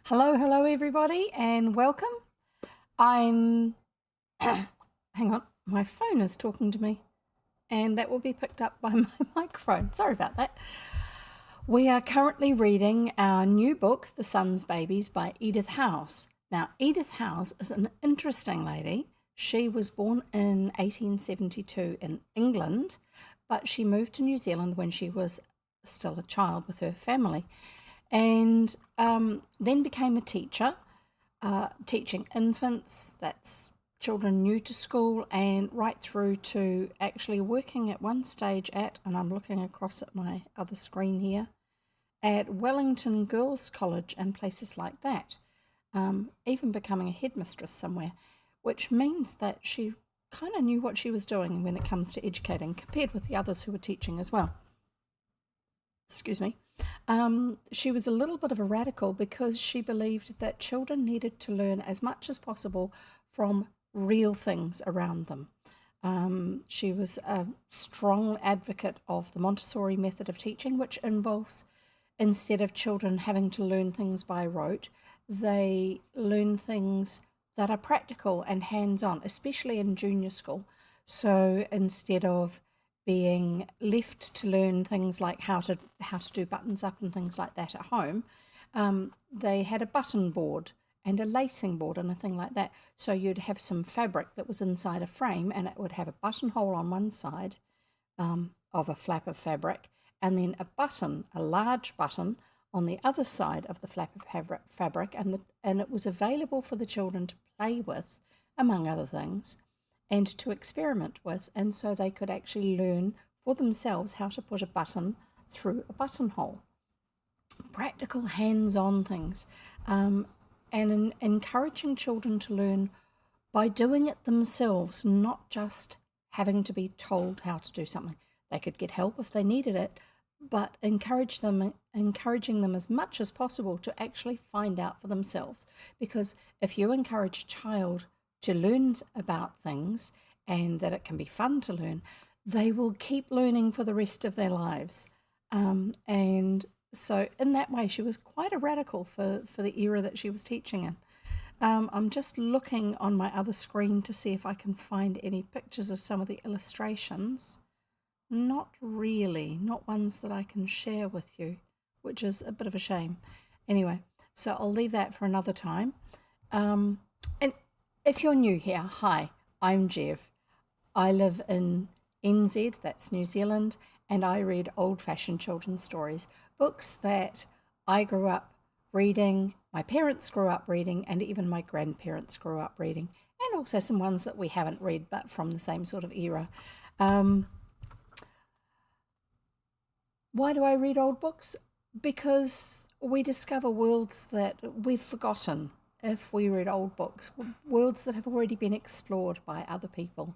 Hello everybody, and welcome. I'm, hang on, my phone is talking to me, and that will be picked up by my microphone. Sorry about that. We are currently reading our new book, The Sun's Babies by Edith House. Now, Edith House is an interesting lady. She was born in 1872 in England, but she moved to New Zealand when she was still a child with her family, and then became a teacher, teaching infants, that's children new to school, and right through to actually working at one stage at, and I'm looking across at my other screen here, at Wellington Girls College and places like that, even becoming a headmistress somewhere, which means that she kind of knew what she was doing when it comes to educating compared with the others who were teaching as well. Excuse me. She was a little bit of a radical because she believed that children needed to learn as much as possible from real things around them. She was a strong advocate of the Montessori method of teaching, which involves, instead of children having to learn things by rote, they learn things that are practical and hands-on, especially in junior school. So instead of being left to learn things like how to do buttons up and things like that at home, they had a button board and a lacing board and a thing like that. So you'd have some fabric that was inside a frame, and it would have a buttonhole on one side of a flap of fabric, and then a button, a large button, on the other side of the flap of fabric, and it was available for the children to play with, among other things, and to experiment with, and so they could actually learn for themselves how to put a button through a buttonhole. Practical hands-on things, and encouraging children to learn by doing it themselves, not just having to be told how to do something. They could get help if they needed it, but encouraging them as much as possible to actually find out for themselves. Because if you encourage a child to learn about things and that it can be fun to learn, they will keep learning for the rest of their lives. And so in that way, she was quite a radical for the era that she was teaching in. I'm just looking on my other screen to see if I can find any pictures of some of the illustrations. Not really, not ones that I can share with you, which is a bit of a shame. Anyway, so I'll leave that for another time. And if you're new here, hi, I'm Jev. I live in NZ, that's New Zealand, and I read old-fashioned children's stories, books that I grew up reading, my parents grew up reading, and even my grandparents grew up reading, and also some ones that we haven't read but from the same sort of era. Why do I read old books? Because we discover worlds that we've forgotten if we read old books, worlds that have already been explored by other people.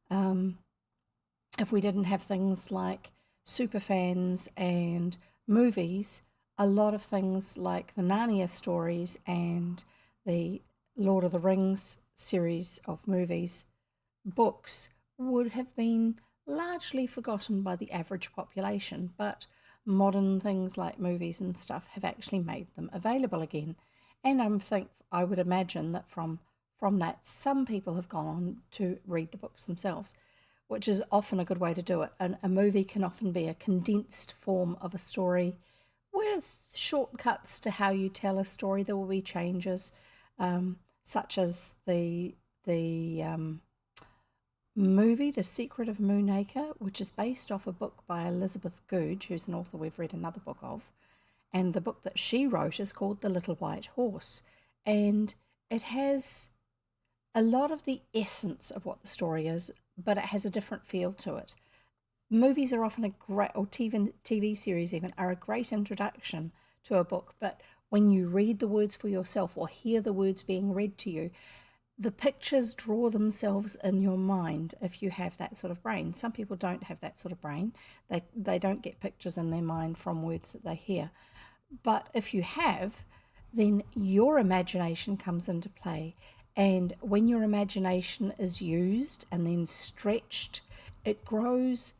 If we didn't have things like superfans and movies, a lot of things like the Narnia stories and the Lord of the Rings series of movies, books, would have been largely forgotten by the average population, but modern things like movies and stuff have actually made them available again. And I would imagine that from that, some people have gone on to read the books themselves, which is often a good way to do it. And a movie can often be a condensed form of a story with shortcuts to how you tell a story. There will be changes, such as the movie The Secret of Moonacre, which is based off a book by Elizabeth Goudge, who's an author we've read another book of, and the book that she wrote is called The Little White Horse, and it has a lot of the essence of what the story is, but it has a different feel to it. Movies are often a great, or TV series even, are a great introduction to a book, but when you read the words for yourself or hear the words being read to you, the pictures draw themselves in your mind if you have that sort of brain. Some people don't have that sort of brain. They don't get pictures in their mind from words that they hear. But if you have, then your imagination comes into play. And when your imagination is used and then stretched, it grows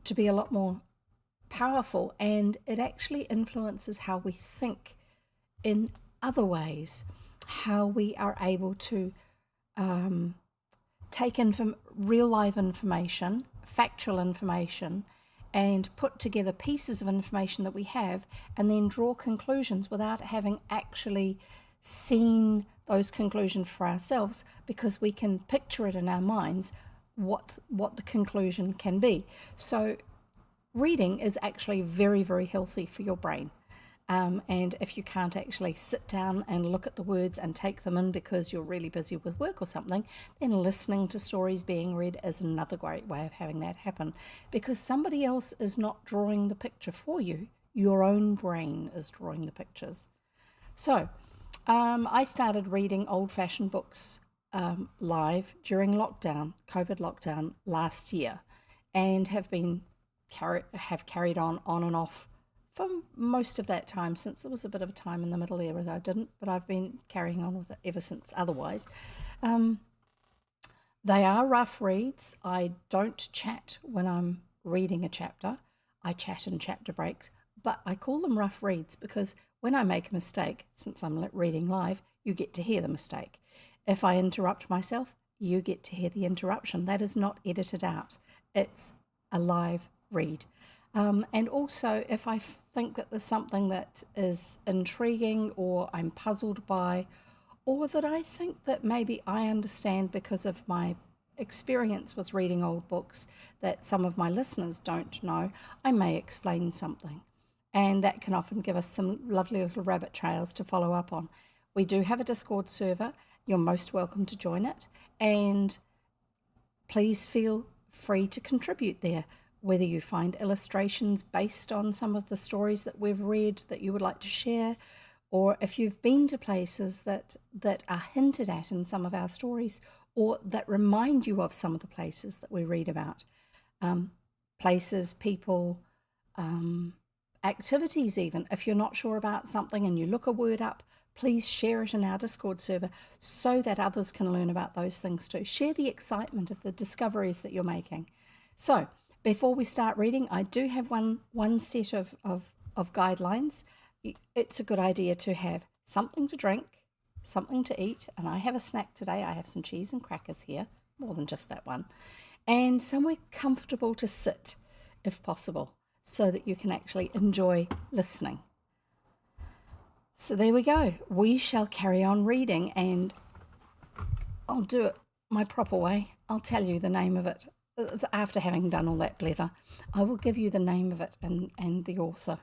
to be a lot more powerful, and it actually influences how we think in other ways how we are able to take in real life information, factual information, and put together pieces of information that we have and then draw conclusions without having actually seen those conclusions for ourselves, because we can picture it in our minds what the conclusion can be. So reading is actually very, very healthy for your brain. And if you can't actually sit down and look at the words and take them in because you're really busy with work or something, then listening to stories being read is another great way of having that happen, because somebody else is not drawing the picture for you. Your own brain is drawing the pictures. So I started reading old-fashioned books live during lockdown, COVID lockdown last year, and have carried on and off for most of that time, since there was a bit of a time in the middle there that I didn't, but I've been carrying on with it ever since otherwise. They are rough reads. I don't chat when I'm reading a chapter. I chat in chapter breaks, but I call them rough reads because when I make a mistake, since I'm reading live, you get to hear the mistake. If I interrupt myself, you get to hear the interruption. That is not edited out. It's a live read. And also, if I think that there's something that is intriguing or I'm puzzled by, or that I think that maybe I understand because of my experience with reading old books that some of my listeners don't know, I may explain something. And that can often give us some lovely little rabbit trails to follow up on. We do have a Discord server. You're most welcome to join it. And please feel free to contribute there, whether you find illustrations based on some of the stories that we've read that you would like to share, or if you've been to places that are hinted at in some of our stories, or that remind you of some of the places that we read about. Places, people, activities even. If you're not sure about something and you look a word up, please share it in our Discord server so that others can learn about those things too. Share the excitement of the discoveries that you're making. So, before we start reading, I do have one set of guidelines. It's a good idea to have something to drink, something to eat, and I have a snack today. I have some cheese and crackers here, more than just that one, and somewhere comfortable to sit, if possible, so that you can actually enjoy listening. So there we go. We shall carry on reading, and I'll do it my proper way. I'll tell you the name of it. After having done all that blether, I will give you the name of it and the author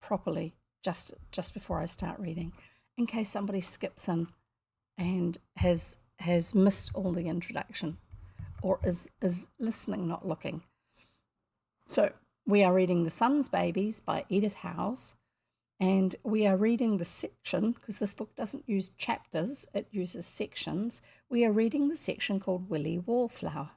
properly just before I start reading, in case somebody skips in and has missed all the introduction or is listening, not looking. So we are reading The Sun's Babies by Edith House, and we are reading the section, because this book doesn't use chapters, it uses sections. We are reading the section called Willy Wallflower.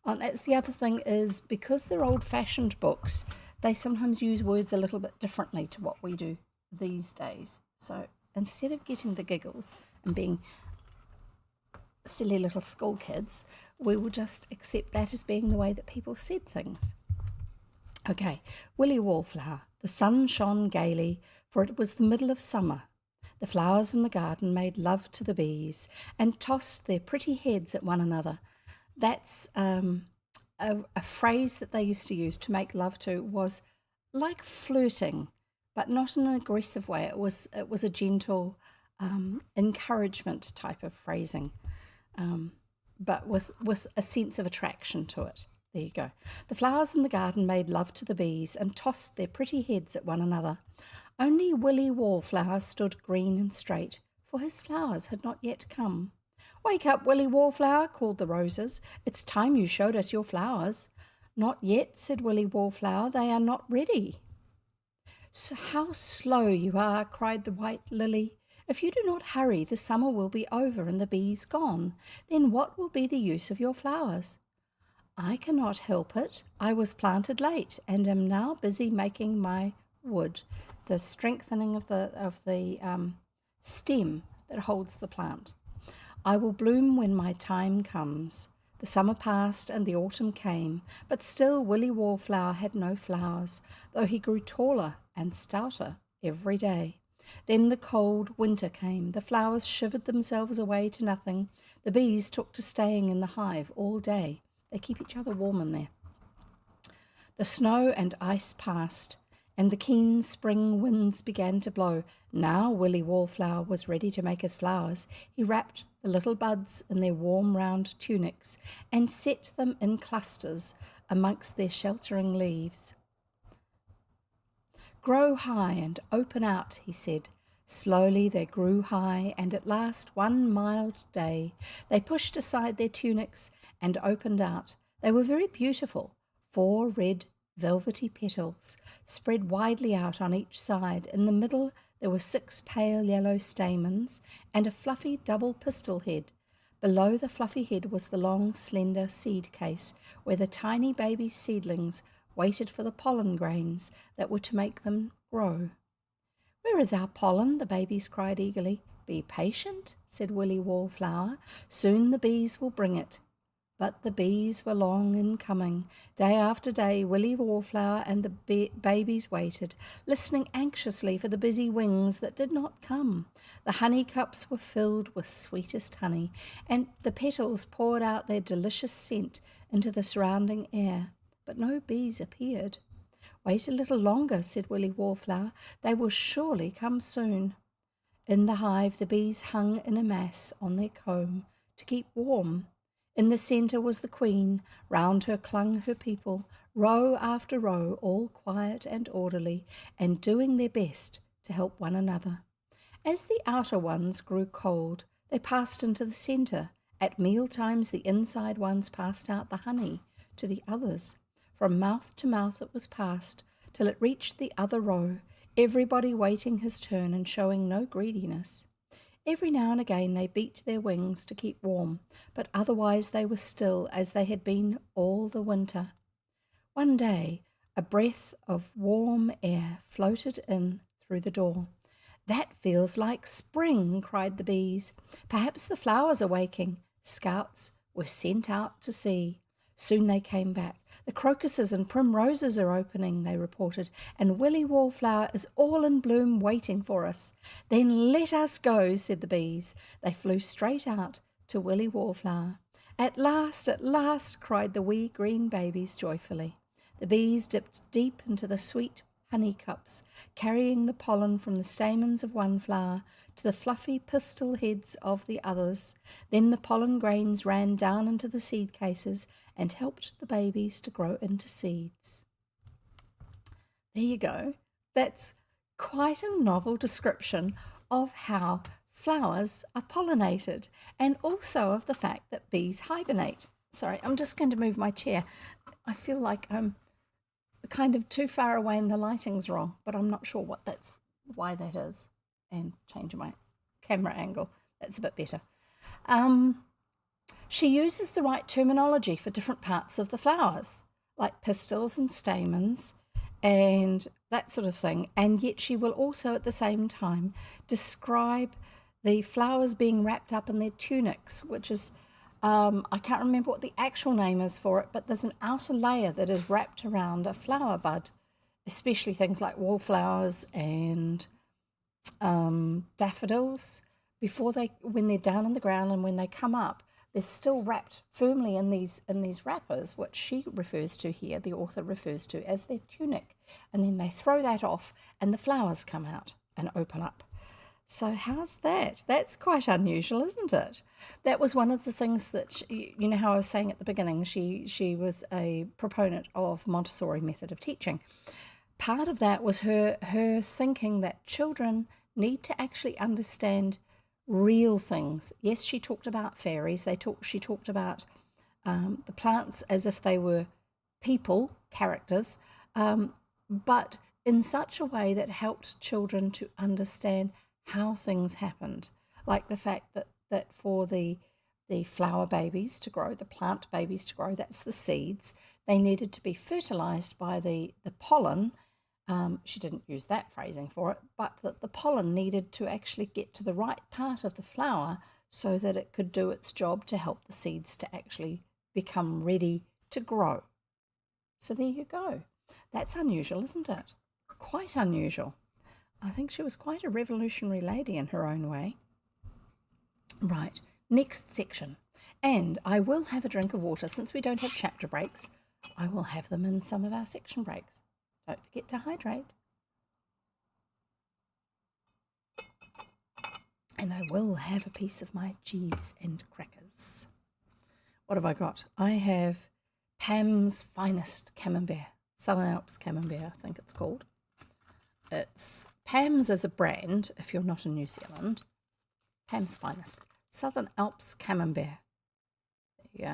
And that's the other thing, is because they're old-fashioned books, they sometimes use words a little bit differently to what we do these days. So instead of getting the giggles and being silly little school kids, we will just accept that as being the way that people said things. Okay, Willy Wallflower. The sun shone gaily, for it was the middle of summer. The flowers in the garden made love to the bees and tossed their pretty heads at one another. That's a phrase that they used to use to make love to, was like flirting, but not in an aggressive way. It was a gentle encouragement type of phrasing, but with a sense of attraction to it. There you go. The flowers in the garden made love to the bees and tossed their pretty heads at one another. Only Willy Wallflower stood green and straight, for his flowers had not yet come. "Wake up, Willy Wallflower," called the roses. "It's time you showed us your flowers." "Not yet," said Willy Wallflower. "They are not ready." "So how slow you are," cried the white lily. "If you do not hurry, the summer will be over and the bees gone. Then what will be the use of your flowers?" "I cannot help it. I was planted late and am now busy making my wood," the strengthening of the stem that holds the plant. "I will bloom when my time comes." The summer passed and the autumn came, but still Willy Wallflower had no flowers, though he grew taller and stouter every day. Then the cold winter came. The flowers shivered themselves away to nothing. The bees took to staying in the hive all day. They keep each other warm in there. The snow and ice passed, and the keen spring winds began to blow. Now Willy Wallflower was ready to make his flowers. He wrapped the little buds in their warm round tunics and set them in clusters amongst their sheltering leaves. "Grow high and open out," he said. Slowly they grew high, and at last one mild day they pushed aside their tunics and opened out. They were very beautiful. 4 red velvety petals spread widely out on each side. In the middle there were 6 pale yellow stamens and a fluffy double pistil head. Below the fluffy head was the long, slender seed case where the tiny baby seedlings waited for the pollen grains that were to make them grow. "Where is our pollen?" the babies cried eagerly. "Be patient," said Willy Wallflower. "Soon the bees will bring it." But the bees were long in coming. Day after day, Willy Wallflower and the babies waited, listening anxiously for the busy wings that did not come. The honey cups were filled with sweetest honey, and the petals poured out their delicious scent into the surrounding air. But no bees appeared. "Wait a little longer," said Willy Wallflower. "They will surely come soon." In the hive, the bees hung in a mass on their comb to keep warm. In the centre was the queen. Round her clung her people, row after row, all quiet and orderly, and doing their best to help one another. As the outer ones grew cold, they passed into the centre. At meal times, the inside ones passed out the honey to the others. From mouth to mouth it was passed, till it reached the other row, everybody waiting his turn and showing no greediness. Every now and again they beat their wings to keep warm, but otherwise they were still as they had been all the winter. One day a breath of warm air floated in through the door. "That feels like spring," cried the bees. "Perhaps the flowers are waking." Scouts were sent out to see. Soon they came back. "The crocuses and primroses are opening," they reported, "and Willy Wallflower is all in bloom waiting for us." "Then let us go," said the bees. They flew straight out to Willy Wallflower. At last," cried the wee green babies joyfully. The bees dipped deep into the sweet honey cups, carrying the pollen from the stamens of one flower to the fluffy pistil heads of the others. Then the pollen grains ran down into the seed cases and helped the babies to grow into seeds. There you go. That's quite a novel description of how flowers are pollinated, and also of the fact that bees hibernate. Sorry, I'm just going to move my chair. I feel like I'm kind of too far away and the lighting's wrong, but I'm not sure why that is. And change my camera angle. That's a bit better. She uses the right terminology for different parts of the flowers, like pistils and stamens and that sort of thing. And yet she will also at the same time describe the flowers being wrapped up in their tunics, which is, I can't remember what the actual name is for it, but there's an outer layer that is wrapped around a flower bud, especially things like wallflowers and daffodils. When they're down on the ground and when they come up, they're still wrapped firmly in these wrappers, which she refers to here, the author refers to as their tunic. And then they throw that off and the flowers come out and open up. So how's that? That's quite unusual, isn't it? That was one of the things that, you know how I was saying at the beginning, she was a proponent of Montessori method of teaching. Part of that was her thinking that children need to actually understand real things. Yes, she talked about fairies. She talked about the plants as if they were people, characters, but in such a way that helped children to understand how things happened, like the fact that for the flower babies to grow, the plant babies to grow, that's the seeds, they needed to be fertilized by the pollen. She didn't use that phrasing for it, but that the pollen needed to actually get to the right part of the flower so that it could do its job to help the seeds to actually become ready to grow. So there you go. That's unusual, isn't it? Quite unusual. I think she was quite a revolutionary lady in her own way. Right, next section. And I will have a drink of water. Since we don't have chapter breaks, I will have them in some of our section breaks. Don't forget to hydrate. And I will have a piece of my cheese and crackers. What have I got? I have Pam's Finest Camembert. Southern Alps Camembert, I think it's called. It's Pam's as a brand, if you're not in New Zealand. Pam's Finest. Southern Alps Camembert. There you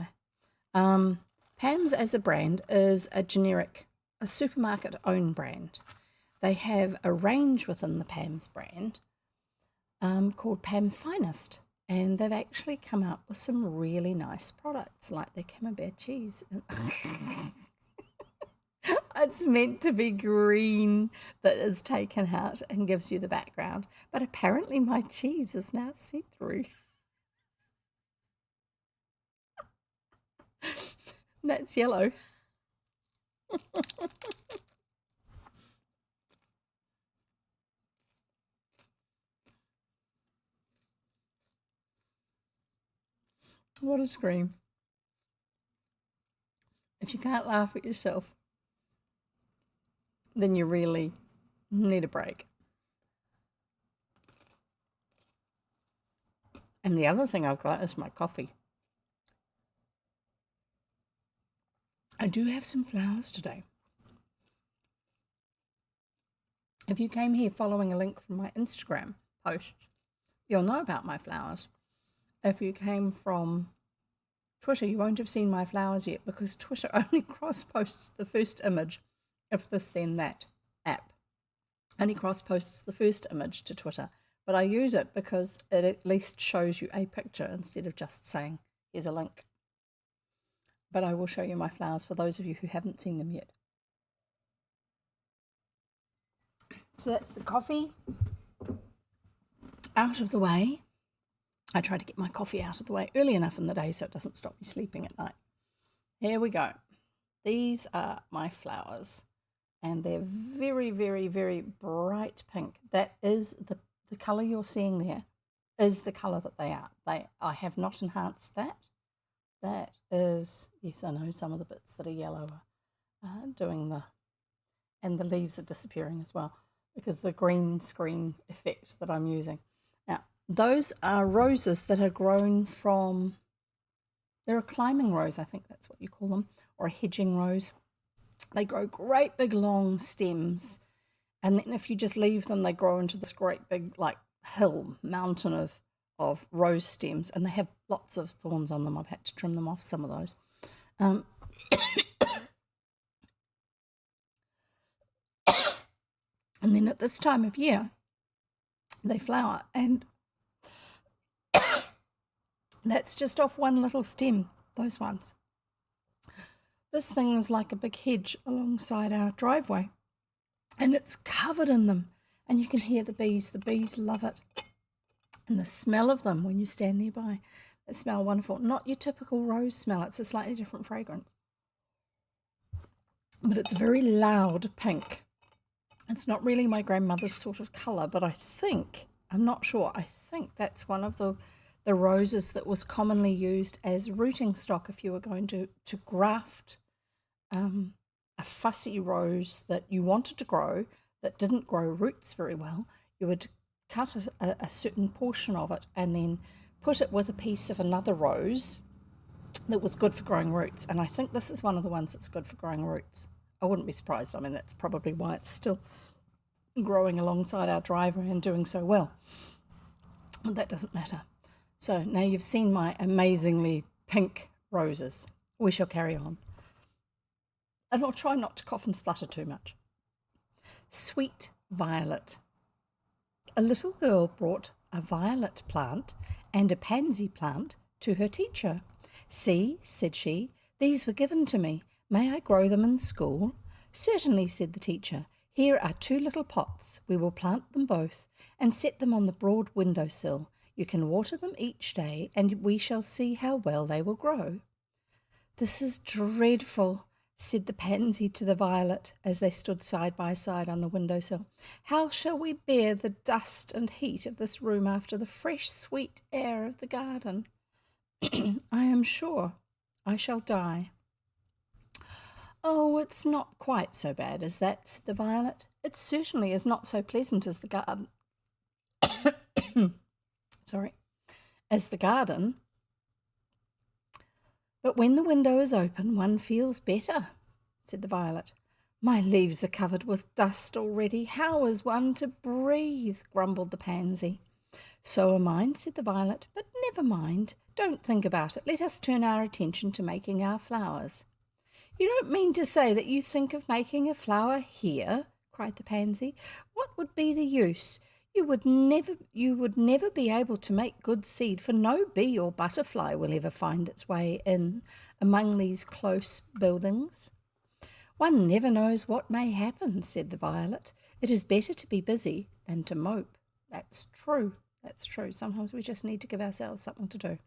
go. Pam's as a brand is a generic, a supermarket-owned brand. They have a range within the Pam's brand called Pam's Finest. And they've actually come up with some really nice products like their Camembert cheese. It's meant to be green that is taken out and gives you the background. But apparently my cheese is now see-through. That's yellow. What a scream. If you can't laugh at yourself, then you really need a break. And the other thing I've got is my coffee. I do have some flowers today. If you came here following a link from my Instagram posts, you'll know about my flowers. If you came from Twitter, you won't have seen my flowers yet because Twitter only cross-posts the first image, if this then that app. Only cross-posts the first image to Twitter. But I use it because it at least shows you a picture instead of just saying, here's a link. But I will show you my flowers for those of you who haven't seen them yet. So that's the coffee out of the way. I try to get my coffee out of the way early enough in the day so it doesn't stop me sleeping at night. Here we go. These are my flowers. And they're very, very, very bright pink. That is the colour you're seeing there is the colour that they are. I have not enhanced that. That is, yes, I know some of the bits that are yellow are and the leaves are disappearing as well because the green screen effect that I'm using. Now, those are roses that are grown from, they're a climbing rose, I think that's what you call them, or a hedging rose. They grow great big long stems, and then if you just leave them, they grow into this great big like mountain of rose stems, and they have lots of thorns on them. I've had to trim them off, some of those. And then at this time of year, they flower, and that's just off one little stem, those ones. This thing is like a big hedge alongside our driveway, and it's covered in them, and you can hear the bees. The bees love it, and the smell of them when you stand nearby, they smell wonderful. Not your typical rose smell, it's a slightly different fragrance, but it's very loud pink. It's not really my grandmother's sort of colour, but I think, I'm not sure, I think that's one of the roses that was commonly used as rooting stock if you were going to graft a fussy rose that you wanted to grow that didn't grow roots very well. You would cut a certain portion of it and then put it with a piece of another rose that was good for growing roots. And I think this is one of the ones that's good for growing roots. I wouldn't be surprised. I mean, that's probably why it's still growing alongside our driveway and doing so well. But that doesn't matter. So now you've seen my amazingly pink roses. We shall carry on. And I'll try not to cough and splutter too much. Sweet violet. A little girl brought a violet plant and a pansy plant to her teacher. "See," said she, "these were given to me. May I grow them in school?" "Certainly," said the teacher. "Here are 2 little pots. We will plant them both and set them on the broad windowsill. You can water them each day, and we shall see how well they will grow." "This is dreadful," said the pansy to the violet as they stood side by side on the windowsill. How shall we bear the dust and heat of this room after the fresh, sweet air of the garden? I am sure I shall die. Oh, it's not quite so bad as that, said the violet. It certainly is not so pleasant as the garden. Sorry, as the garden. But when the window is open, one feels better, said the violet. My leaves are covered with dust already. How is one to breathe? Grumbled the pansy. So are mine, said the violet, but never mind. Don't think about it. Let us turn our attention to making our flowers. You don't mean to say that you think of making a flower here? Cried the pansy. What would be the use? You would never be able to make good seed, for no bee or butterfly will ever find its way in among these close buildings. One never knows what may happen, said the violet. It is better to be busy than to mope. That's true. That's true. Sometimes we just need to give ourselves something to do.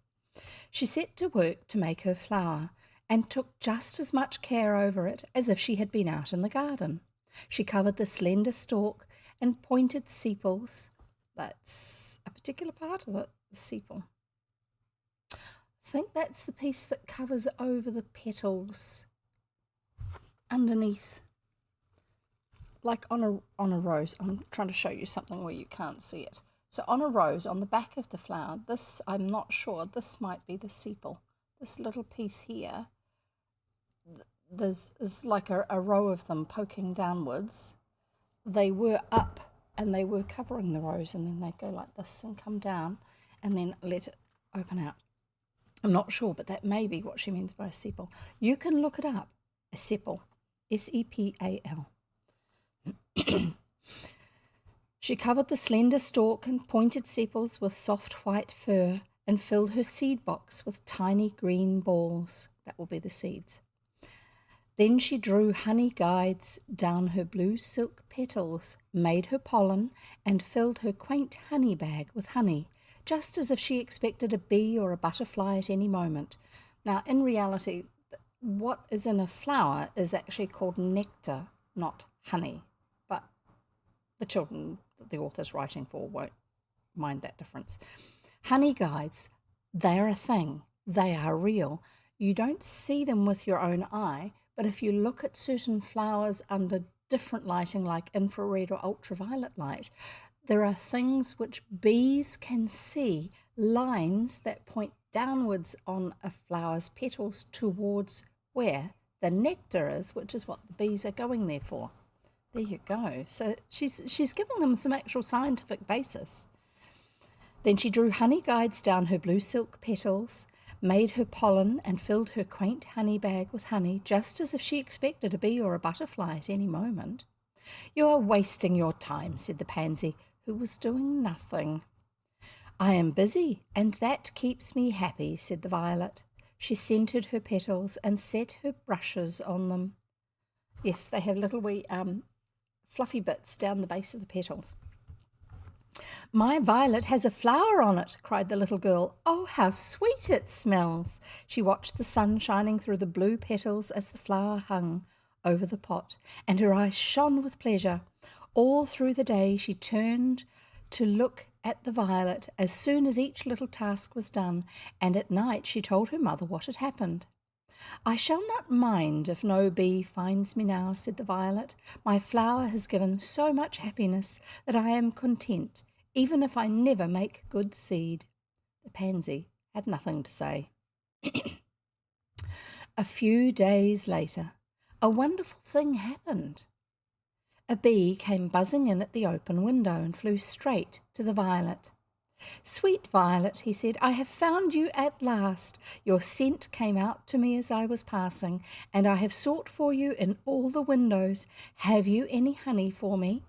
She set to work to make her flower, and took just as much care over it as if she had been out in the garden. She covered the slender stalk and pointed sepals. That's a particular part of it, the sepal. I think that's the piece that covers over the petals underneath, like on a rose. I'm trying to show you something where you can't see it. So on a rose, on the back of the flower, this, I'm not sure, this might be the sepal. This little piece here, there's like a row of them poking downwards. They were up and they were covering the rose, and then they go like this and come down and then let it open out. I'm not sure, but that may be what she means by a sepal. You can look it up, a sepal, S-E-P-A-L. She covered the slender stalk and pointed sepals with soft white fur and filled her seed box with tiny green balls. That will be the seeds. Then she drew honey guides down her blue silk petals, made her pollen, and filled her quaint honey bag with honey, just as if she expected a bee or a butterfly at any moment. Now, in reality, what is in a flower is actually called nectar, not honey. But the children that the author's writing for won't mind that difference. Honey guides, they're a thing. They are real. You don't see them with your own eye, but if you look at certain flowers under different lighting, like infrared or ultraviolet light, there are things which bees can see, lines that point downwards on a flower's petals towards where the nectar is, which is what the bees are going there for. There you go. So she's giving them some actual scientific basis. Then she drew honey guides down her blue silk petals, made her pollen, and filled her quaint honey bag with honey, just as if she expected a bee or a butterfly at any moment. You are wasting your time, said the pansy, who was doing nothing. I am busy, and that keeps me happy, said the violet. She scented her petals and set her brushes on them. Yes, they have little wee fluffy bits down the base of the petals. My violet has a flower on it, cried the little girl. Oh, how sweet it smells. She watched the sun shining through the blue petals as the flower hung over the pot, and her eyes shone with pleasure. All through the day she turned to look at the violet as soon as each little task was done, and at night she told her mother what had happened. I shall not mind if no bee finds me now, said the violet. My flower has given so much happiness that I am content, even if I never make good seed. The pansy had nothing to say. A few days later, a wonderful thing happened. A bee came buzzing in at the open window and flew straight to the violet. Sweet violet, he said, I have found you at last. Your scent came out to me as I was passing, and I have sought for you in all the windows. Have you any honey for me?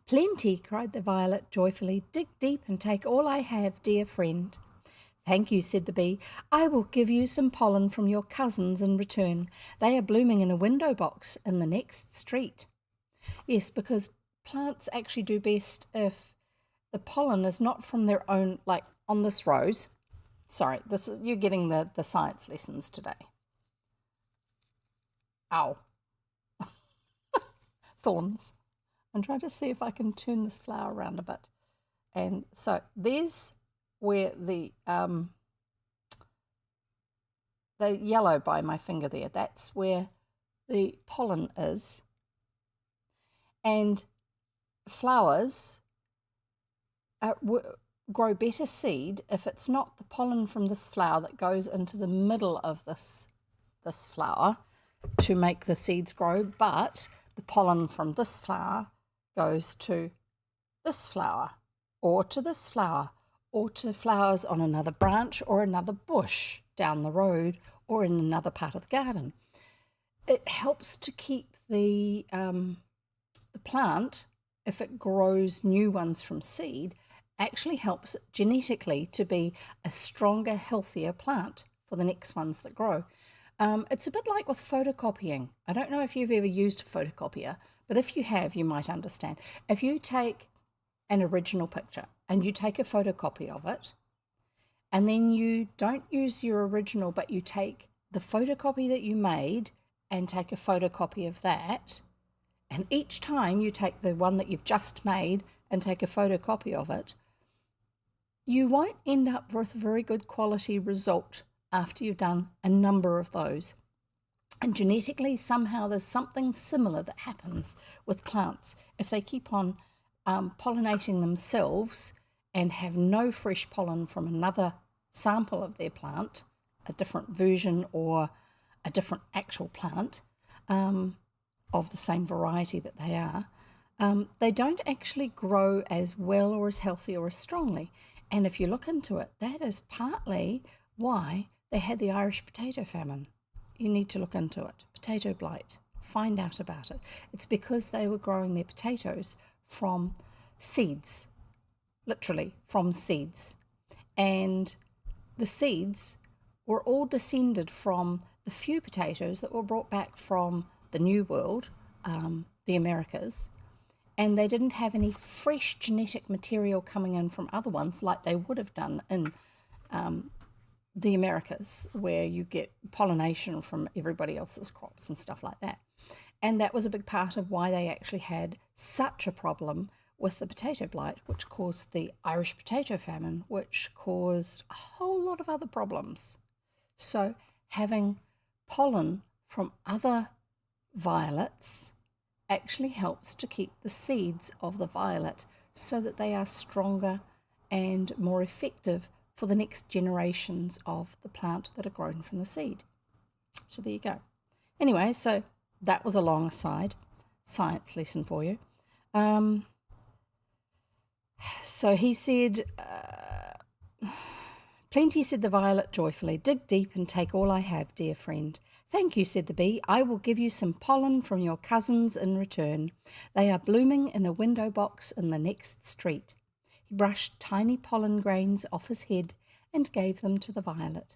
Plenty, cried the violet joyfully. Dig deep and take all I have, dear friend. Thank you, said the bee. I will give you some pollen from your cousins in return. They are blooming in a window box in the next street. Yes, because plants actually do best if the pollen is not from their own, like on this rose. Sorry, you're getting the science lessons today. Ow. Thorns. I'm trying to see if I can turn this flower around a bit. And so there's where the yellow by my finger there, that's where the pollen is. And flowers grow better seed if it's not the pollen from this flower that goes into the middle of this flower to make the seeds grow, but the pollen from this flower goes to this flower, or to this flower, or to flowers on another branch or another bush down the road or in another part of the garden. It helps to keep the plant, if it grows new ones from seed, actually helps it genetically to be a stronger, healthier plant for the next ones that grow. It's a bit like with photocopying. I don't know if you've ever used a photocopier, but if you have, you might understand. If you take an original picture and you take a photocopy of it, and then you don't use your original, but you take the photocopy that you made and take a photocopy of that, and each time you take the one that you've just made and take a photocopy of it, you won't end up with a very good quality result after you've done a number of those. And genetically, somehow there's something similar that happens with plants. If they keep on pollinating themselves and have no fresh pollen from another sample of their plant, a different version or a different actual plant of the same variety that they are, they don't actually grow as well or as healthy or as strongly. And if you look into it, that is partly why they had the Irish potato famine. You need to look into it. Potato blight. Find out about it. It's because they were growing their potatoes from seeds, literally from seeds. And the seeds were all descended from the few potatoes that were brought back from the New World, the Americas, and they didn't have any fresh genetic material coming in from other ones like they would have done in the Americas, where you get pollination from everybody else's crops and stuff like that. And that was a big part of why they actually had such a problem with the potato blight, which caused the Irish potato famine, which caused a whole lot of other problems. So having pollen from other violets actually helps to keep the seeds of the violet so that they are stronger and more effective for the next generations of the plant that are grown from the seed. So there you go. Anyway, so that was a long aside, science lesson for you. So he said, Plenty, said the violet joyfully. Dig deep and take all I have, dear friend. Thank you, said the bee. I will give you some pollen from your cousins in return. They are blooming in a window box in the next street. He brushed tiny pollen grains off his head and gave them to the violet.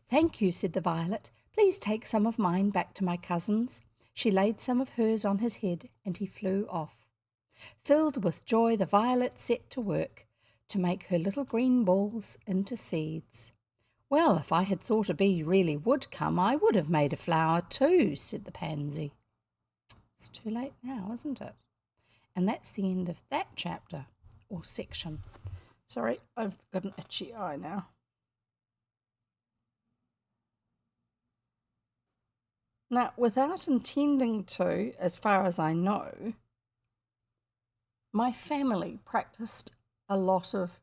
Thank you, said the violet. Please take some of mine back to my cousins. She laid some of hers on his head, and he flew off. Filled with joy, the violet set to work to make her little green balls into seeds. Well, if I had thought a bee really would come, I would have made a flower too, said the pansy. It's too late now, isn't it? And that's the end of that chapter or section. Sorry, I've got an itchy eye now. Now, without intending to, as far as I know, my family practiced a lot of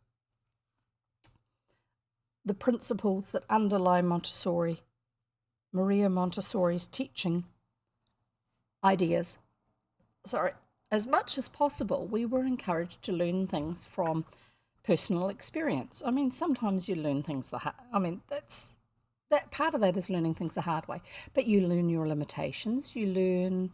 the principles that underlie Maria Montessori's teaching ideas. Sorry, as much as possible, we were encouraged to learn things from personal experience. I mean, sometimes you learn things that part of that is learning things the hard way, but you learn your limitations. You learn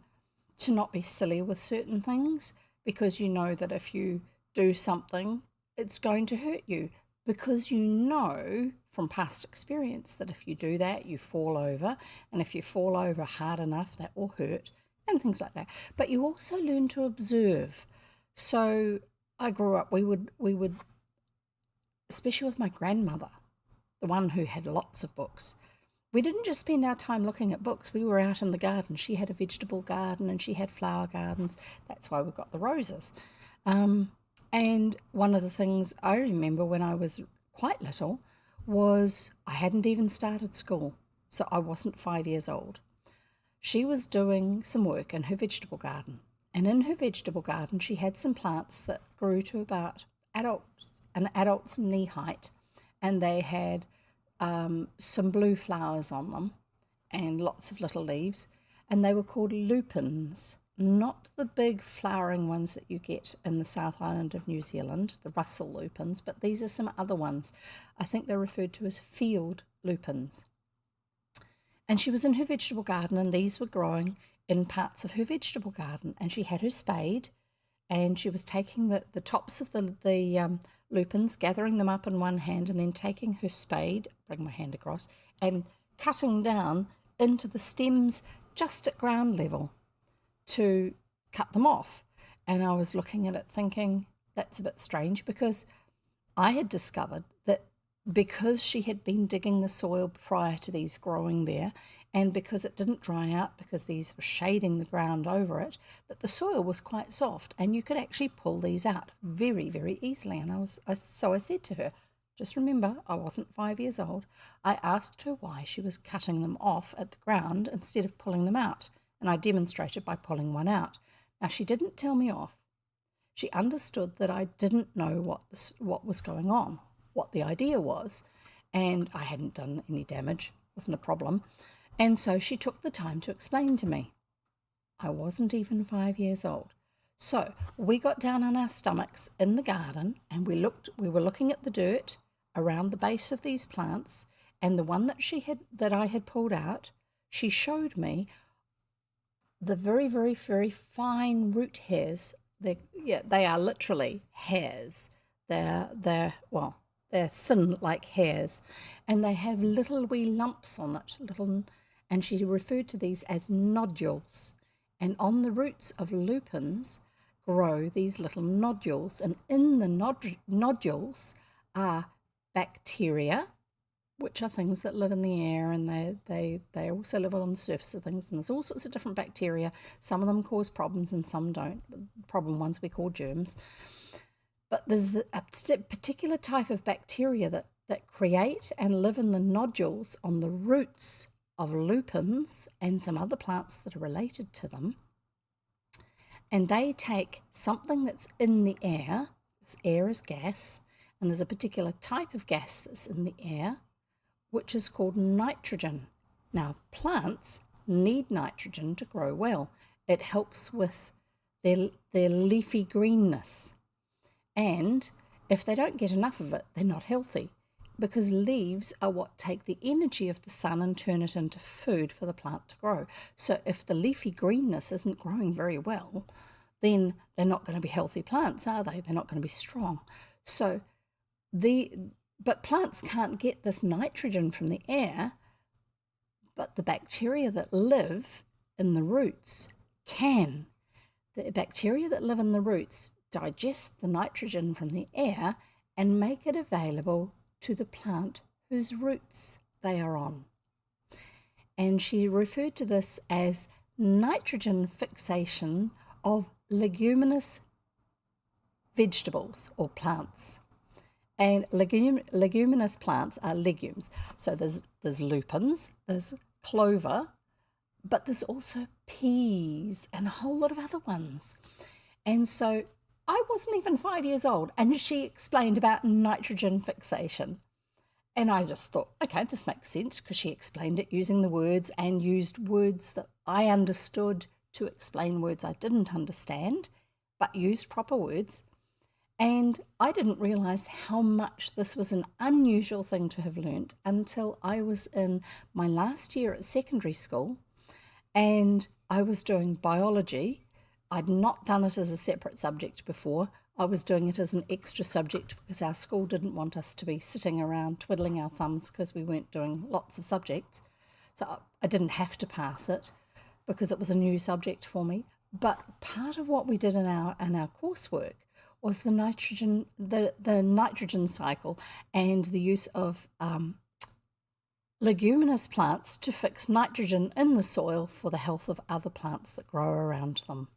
to not be silly with certain things because you know that if you do something, it's going to hurt you, because you know from past experience that if you do that, you fall over, and if you fall over hard enough, that will hurt, and things like that. But you also learn to observe. So I grew up, we would, especially with my grandmother, the one who had lots of books, we didn't just spend our time looking at books, we were out in the garden. She had a vegetable garden and she had flower gardens. That's why we got the roses. And one of the things I remember when I was quite little was I hadn't even started school, so I wasn't 5 years old. She was doing some work in her vegetable garden, and in her vegetable garden she had some plants that grew to about an adult's knee height, and they had some blue flowers on them and lots of little leaves, and they were called lupines. Not the big flowering ones that you get in the South Island of New Zealand, the Russell lupins, but these are some other ones. I think they're referred to as field lupins. And she was in her vegetable garden, and these were growing in parts of her vegetable garden. And she had her spade, and she was taking the tops of the lupins, gathering them up in one hand, and then taking her spade, bring my hand across, and cutting down into the stems just at ground level to cut them off. And I was looking at it thinking, that's a bit strange, because I had discovered that because she had been digging the soil prior to these growing there, and because it didn't dry out, because these were shading the ground over it, that the soil was quite soft and you could actually pull these out very, very easily. And so I said to her, just remember, I wasn't 5 years old. I asked her why she was cutting them off at the ground instead of pulling them out. And I demonstrated by pulling one out. Now, she didn't tell me off. She understood that I didn't know what was going on, what the idea was, and I hadn't done any damage, wasn't a problem. And so she took the time to explain to me. I wasn't even 5 years old. So we got down on our stomachs in the garden, and we were looking at the dirt around the base of these plants, and the one that I had pulled out, she showed me the very, very, very fine root hairs. They are literally hairs. They're thin like hairs, and they have little wee lumps on it, and she referred to these as nodules. And on the roots of lupins grow these little nodules, and in the nodules are bacteria, which are things that live in the air, and they also live on the surface of things, and there's all sorts of different bacteria. Some of them cause problems and some don't. Problem ones we call germs. But there's a particular type of bacteria that create and live in the nodules on the roots of lupins and some other plants that are related to them. And they take something that's in the air, because air is gas, and there's a particular type of gas that's in the air, which is called nitrogen. Now, plants need nitrogen to grow well. It helps with their leafy greenness. And if they don't get enough of it, they're not healthy, because leaves are what take the energy of the sun and turn it into food for the plant to grow. So if the leafy greenness isn't growing very well, then they're not going to be healthy plants, are they? They're not going to be strong. But plants can't get this nitrogen from the air, but the bacteria that live in the roots can. The bacteria that live in the roots digest the nitrogen from the air and make it available to the plant whose roots they are on. And she referred to this as nitrogen fixation of leguminous vegetables or plants. And leguminous plants are legumes. So there's lupins, there's clover, but there's also peas and a whole lot of other ones. And so I wasn't even 5 years old, and she explained about nitrogen fixation. And I just thought, okay, this makes sense, because she explained it using the words and used words that I understood to explain words I didn't understand, but used proper words. And I didn't realise how much this was an unusual thing to have learnt until I was in my last year at secondary school, and I was doing biology. I'd not done it as a separate subject before. I was doing it as an extra subject because our school didn't want us to be sitting around twiddling our thumbs because we weren't doing lots of subjects. So I didn't have to pass it because it was a new subject for me. But part of what we did in our coursework was the nitrogen cycle and the use of leguminous plants to fix nitrogen in the soil for the health of other plants that grow around them.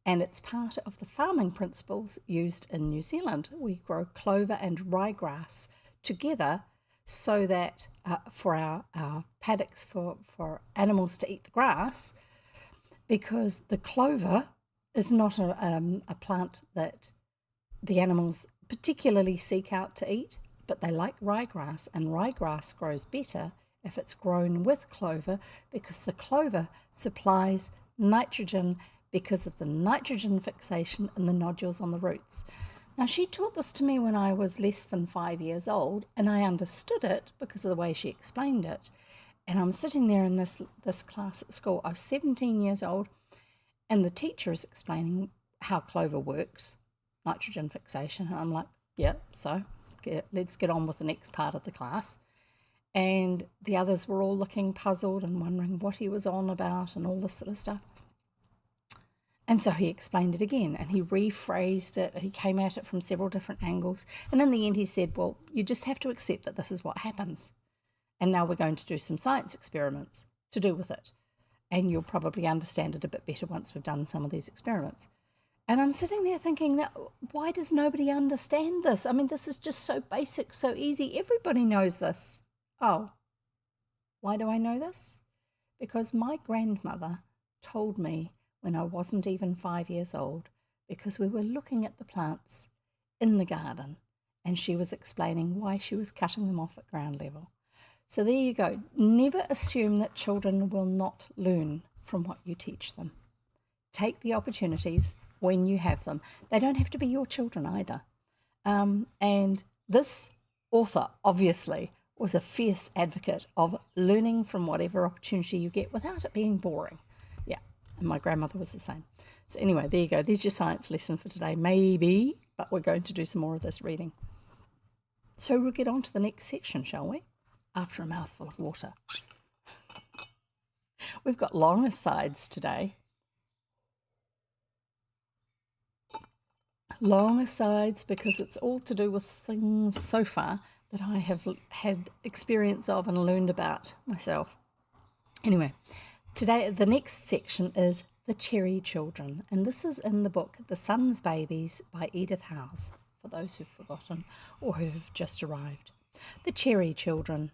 And it's part of the farming principles used in New Zealand. We grow clover and ryegrass together so that for our paddocks for animals to eat the grass, because the clover is not a plant that the animals particularly seek out to eat, but they like ryegrass, and ryegrass grows better if it's grown with clover, because the clover supplies nitrogen because of the nitrogen fixation in the nodules on the roots. Now, she taught this to me when I was less than 5 years old, and I understood it because of the way she explained it. And I'm sitting there in this class at school. I was 17 years old, and the teacher is explaining how clover works, nitrogen fixation. And I'm like, yeah, so let's get on with the next part of the class. And the others were all looking puzzled and wondering what he was on about and all this sort of stuff. And so he explained it again, and he rephrased it. He came at it from several different angles. And in the end, he said, well, you just have to accept that this is what happens. And now we're going to do some science experiments to do with it. And you'll probably understand it a bit better once we've done some of these experiments. And I'm sitting there thinking, that why does nobody understand this? I mean, this is just so basic, so easy. Everybody knows this. Oh, why do I know this? Because my grandmother told me when I wasn't even 5 years old, because we were looking at the plants in the garden, and she was explaining why she was cutting them off at ground level. So there you go. Never assume that children will not learn from what you teach them. Take the opportunities when you have them. They don't have to be your children either. And this author, obviously, was a fierce advocate of learning from whatever opportunity you get without it being boring. Yeah, and my grandmother was the same. So anyway, there you go. There's your science lesson for today. Maybe, but we're going to do some more of this reading. So we'll get on to the next section, shall we? After a mouthful of water. We've got long asides today. Long asides because it's all to do with things so far that I have had experience of and learned about myself. Anyway, today the next section is The Cherry Children, and this is in the book The Sun's Babies by Edith House, for those who've forgotten or who've just arrived. The Cherry Children.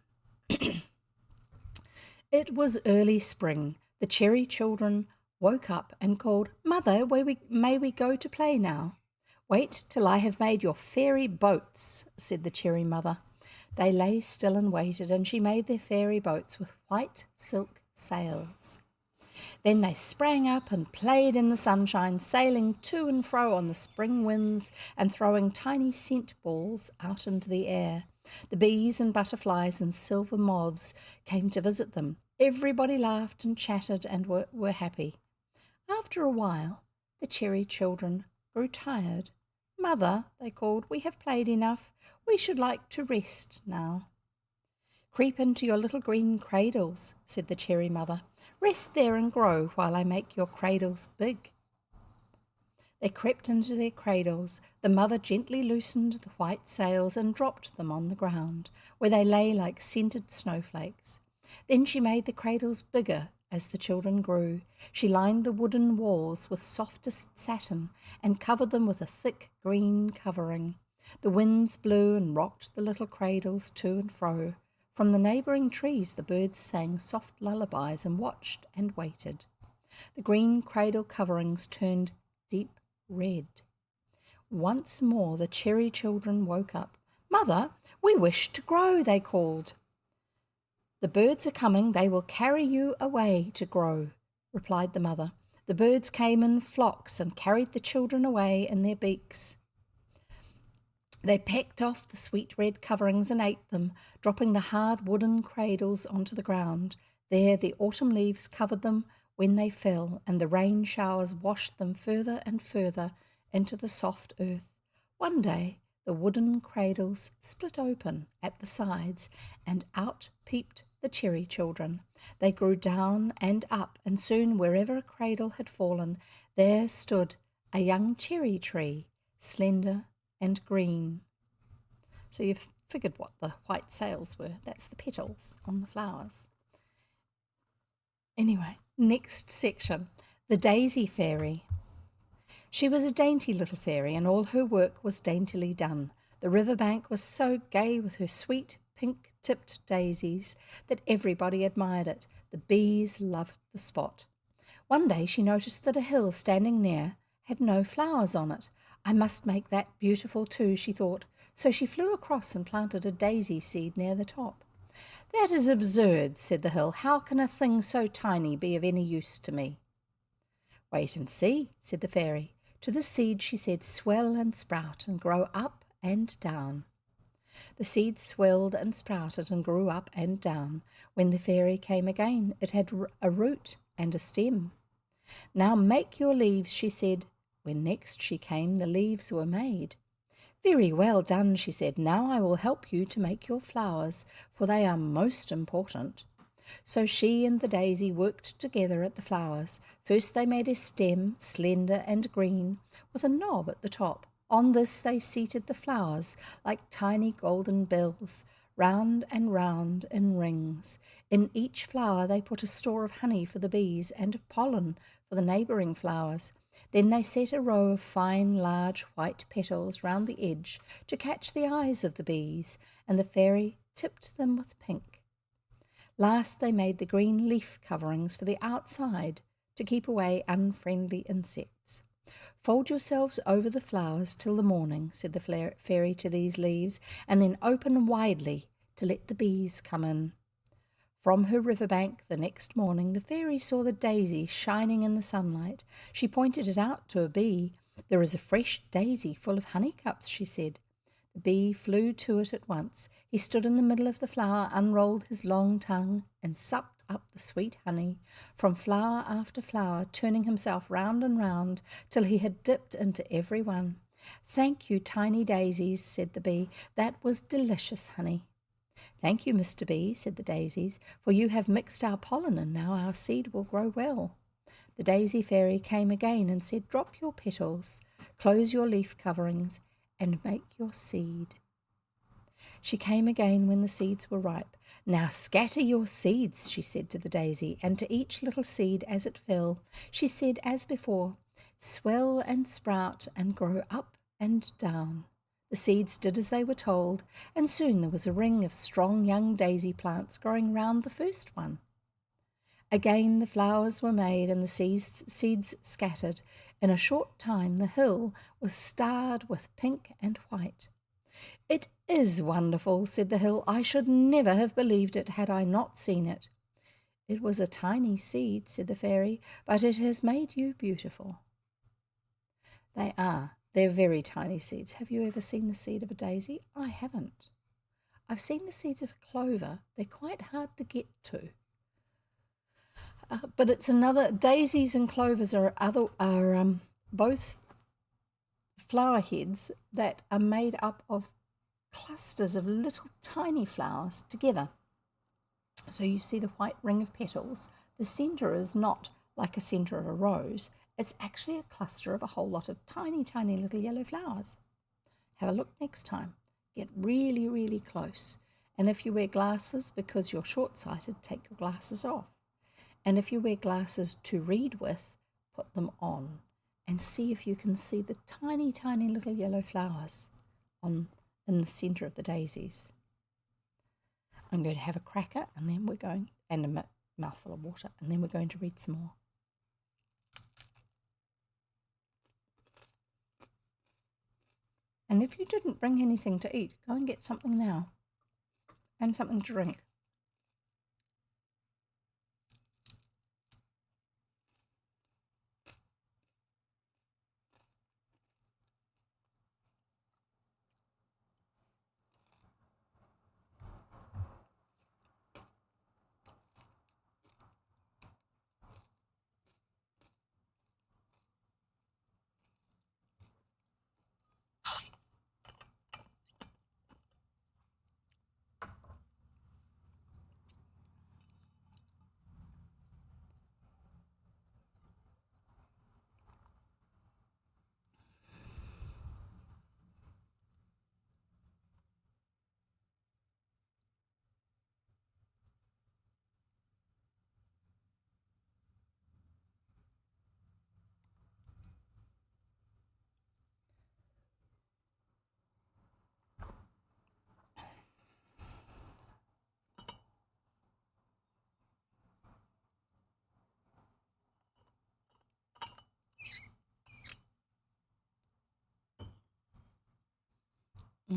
It was early spring. The Cherry Children woke up and called, "Mother, may we go to play now?" "Wait till I have made your fairy boats," said the Cherry Mother. They lay still and waited, and she made their fairy boats with white silk sails. Then they sprang up and played in the sunshine, sailing to and fro on the spring winds and throwing tiny scent balls out into the air. The bees and butterflies and silver moths came to visit them. Everybody laughed and chatted and were happy. After a while, the Cherry Children grew tired. "Mother," they called, "we have played enough. We should like to rest now." "Creep into your little green cradles," said the Cherry Mother. "Rest there and grow while I make your cradles big." They crept into their cradles. The mother gently loosened the white sails and dropped them on the ground, where they lay like scented snowflakes. Then she made the cradles bigger as the children grew. She lined the wooden walls with softest satin and covered them with a thick green covering. The winds blew and rocked the little cradles to and fro. From the neighbouring trees the birds sang soft lullabies and watched and waited. The green cradle coverings turned deep red. Once more the Cherry Children woke up. "Mother, we wish to grow," they called. "The birds are coming. They will carry you away to grow," replied the mother. The birds came in flocks and carried the children away in their beaks. They pecked off the sweet red coverings and ate them, dropping the hard wooden cradles onto the ground. There the autumn leaves covered them when they fell, and the rain showers washed them further and further into the soft earth. One day the wooden cradles split open at the sides, and out peeped the Cherry Children. They grew down and up, and soon wherever a cradle had fallen, there stood a young cherry tree, slender and green. So you're figured what the white sails were. That's the petals on the flowers. Anyway, next section, the Daisy Fairy. She was a dainty little fairy, and all her work was daintily done. The river bank was so gay with her sweet pink-tipped daisies that everybody admired it. The bees loved the spot. One day she noticed that a hill standing near had no flowers on it. I must make that beautiful too, she thought. So she flew across and planted a daisy seed near the top. That is absurd, said the hill. How can a thing so tiny be of any use to me? Wait and see, said the fairy. To the seed she said, swell and sprout and grow up and down. The seed swelled and sprouted and grew up and down. When the fairy came again, it had a root and a stem. Now make your leaves, she said. When next she came, the leaves were made. Very well done, she said. Now I will help you to make your flowers, for they are most important. So she and the daisy worked together at the flowers. First they made a stem, slender and green, with a knob at the top. On this they seated the flowers like tiny golden bells, round and round in rings. In each flower they put a store of honey for the bees and of pollen for the neighbouring flowers. Then they set a row of fine, large white petals round the edge to catch the eyes of the bees, and the fairy tipped them with pink. Last they made the green leaf coverings for the outside to keep away unfriendly insects. Fold yourselves over the flowers till the morning, said the fairy to these leaves, and then open widely to let the bees come in. From her river bank the next morning the fairy saw the daisy shining in the sunlight. She pointed it out to a bee. There is a fresh daisy full of honeycups, she said. The bee flew to it at once. He stood in the middle of the flower, unrolled his long tongue, and supped up the sweet honey from flower after flower, turning himself round and round till he had dipped into every one. Thank you, tiny daisies, said the bee. That was delicious honey. Thank you, Mr. Bee, said the daisies, for you have mixed our pollen, and now our seed will grow well. The daisy fairy came again and said, drop your petals, close your leaf coverings, and make your seed. She came again when the seeds were ripe. Now scatter your seeds, she said to the daisy, and to each little seed as it fell, she said as before, swell and sprout and grow up and down. The seeds did as they were told, and soon there was a ring of strong young daisy plants growing round the first one. Again the flowers were made and the seeds scattered. In a short time the hill was starred with pink and white. It is wonderful, said the hill. I should never have believed it had I not seen it. It was a tiny seed, said the fairy, but it has made you beautiful. They are. They're very tiny seeds. Have you ever seen the seed of a daisy? I haven't. I've seen the seeds of a clover. They're quite hard to get to. But it's another, daisies and clovers are both flower heads that are made up of clusters of little tiny flowers together. So you see the white ring of petals. The centre is not like a centre of a rose. It's actually a cluster of a whole lot of tiny, tiny little yellow flowers. Have a look next time. Get really, really close. And if you wear glasses because you're short-sighted, take your glasses off. And if you wear glasses to read with, put them on and see if you can see the tiny, tiny little yellow flowers in the centre of the daisies. I'm going to have a cracker and a mouthful of water, and then we're going to read some more. And if you didn't bring anything to eat, go and get something now and something to drink.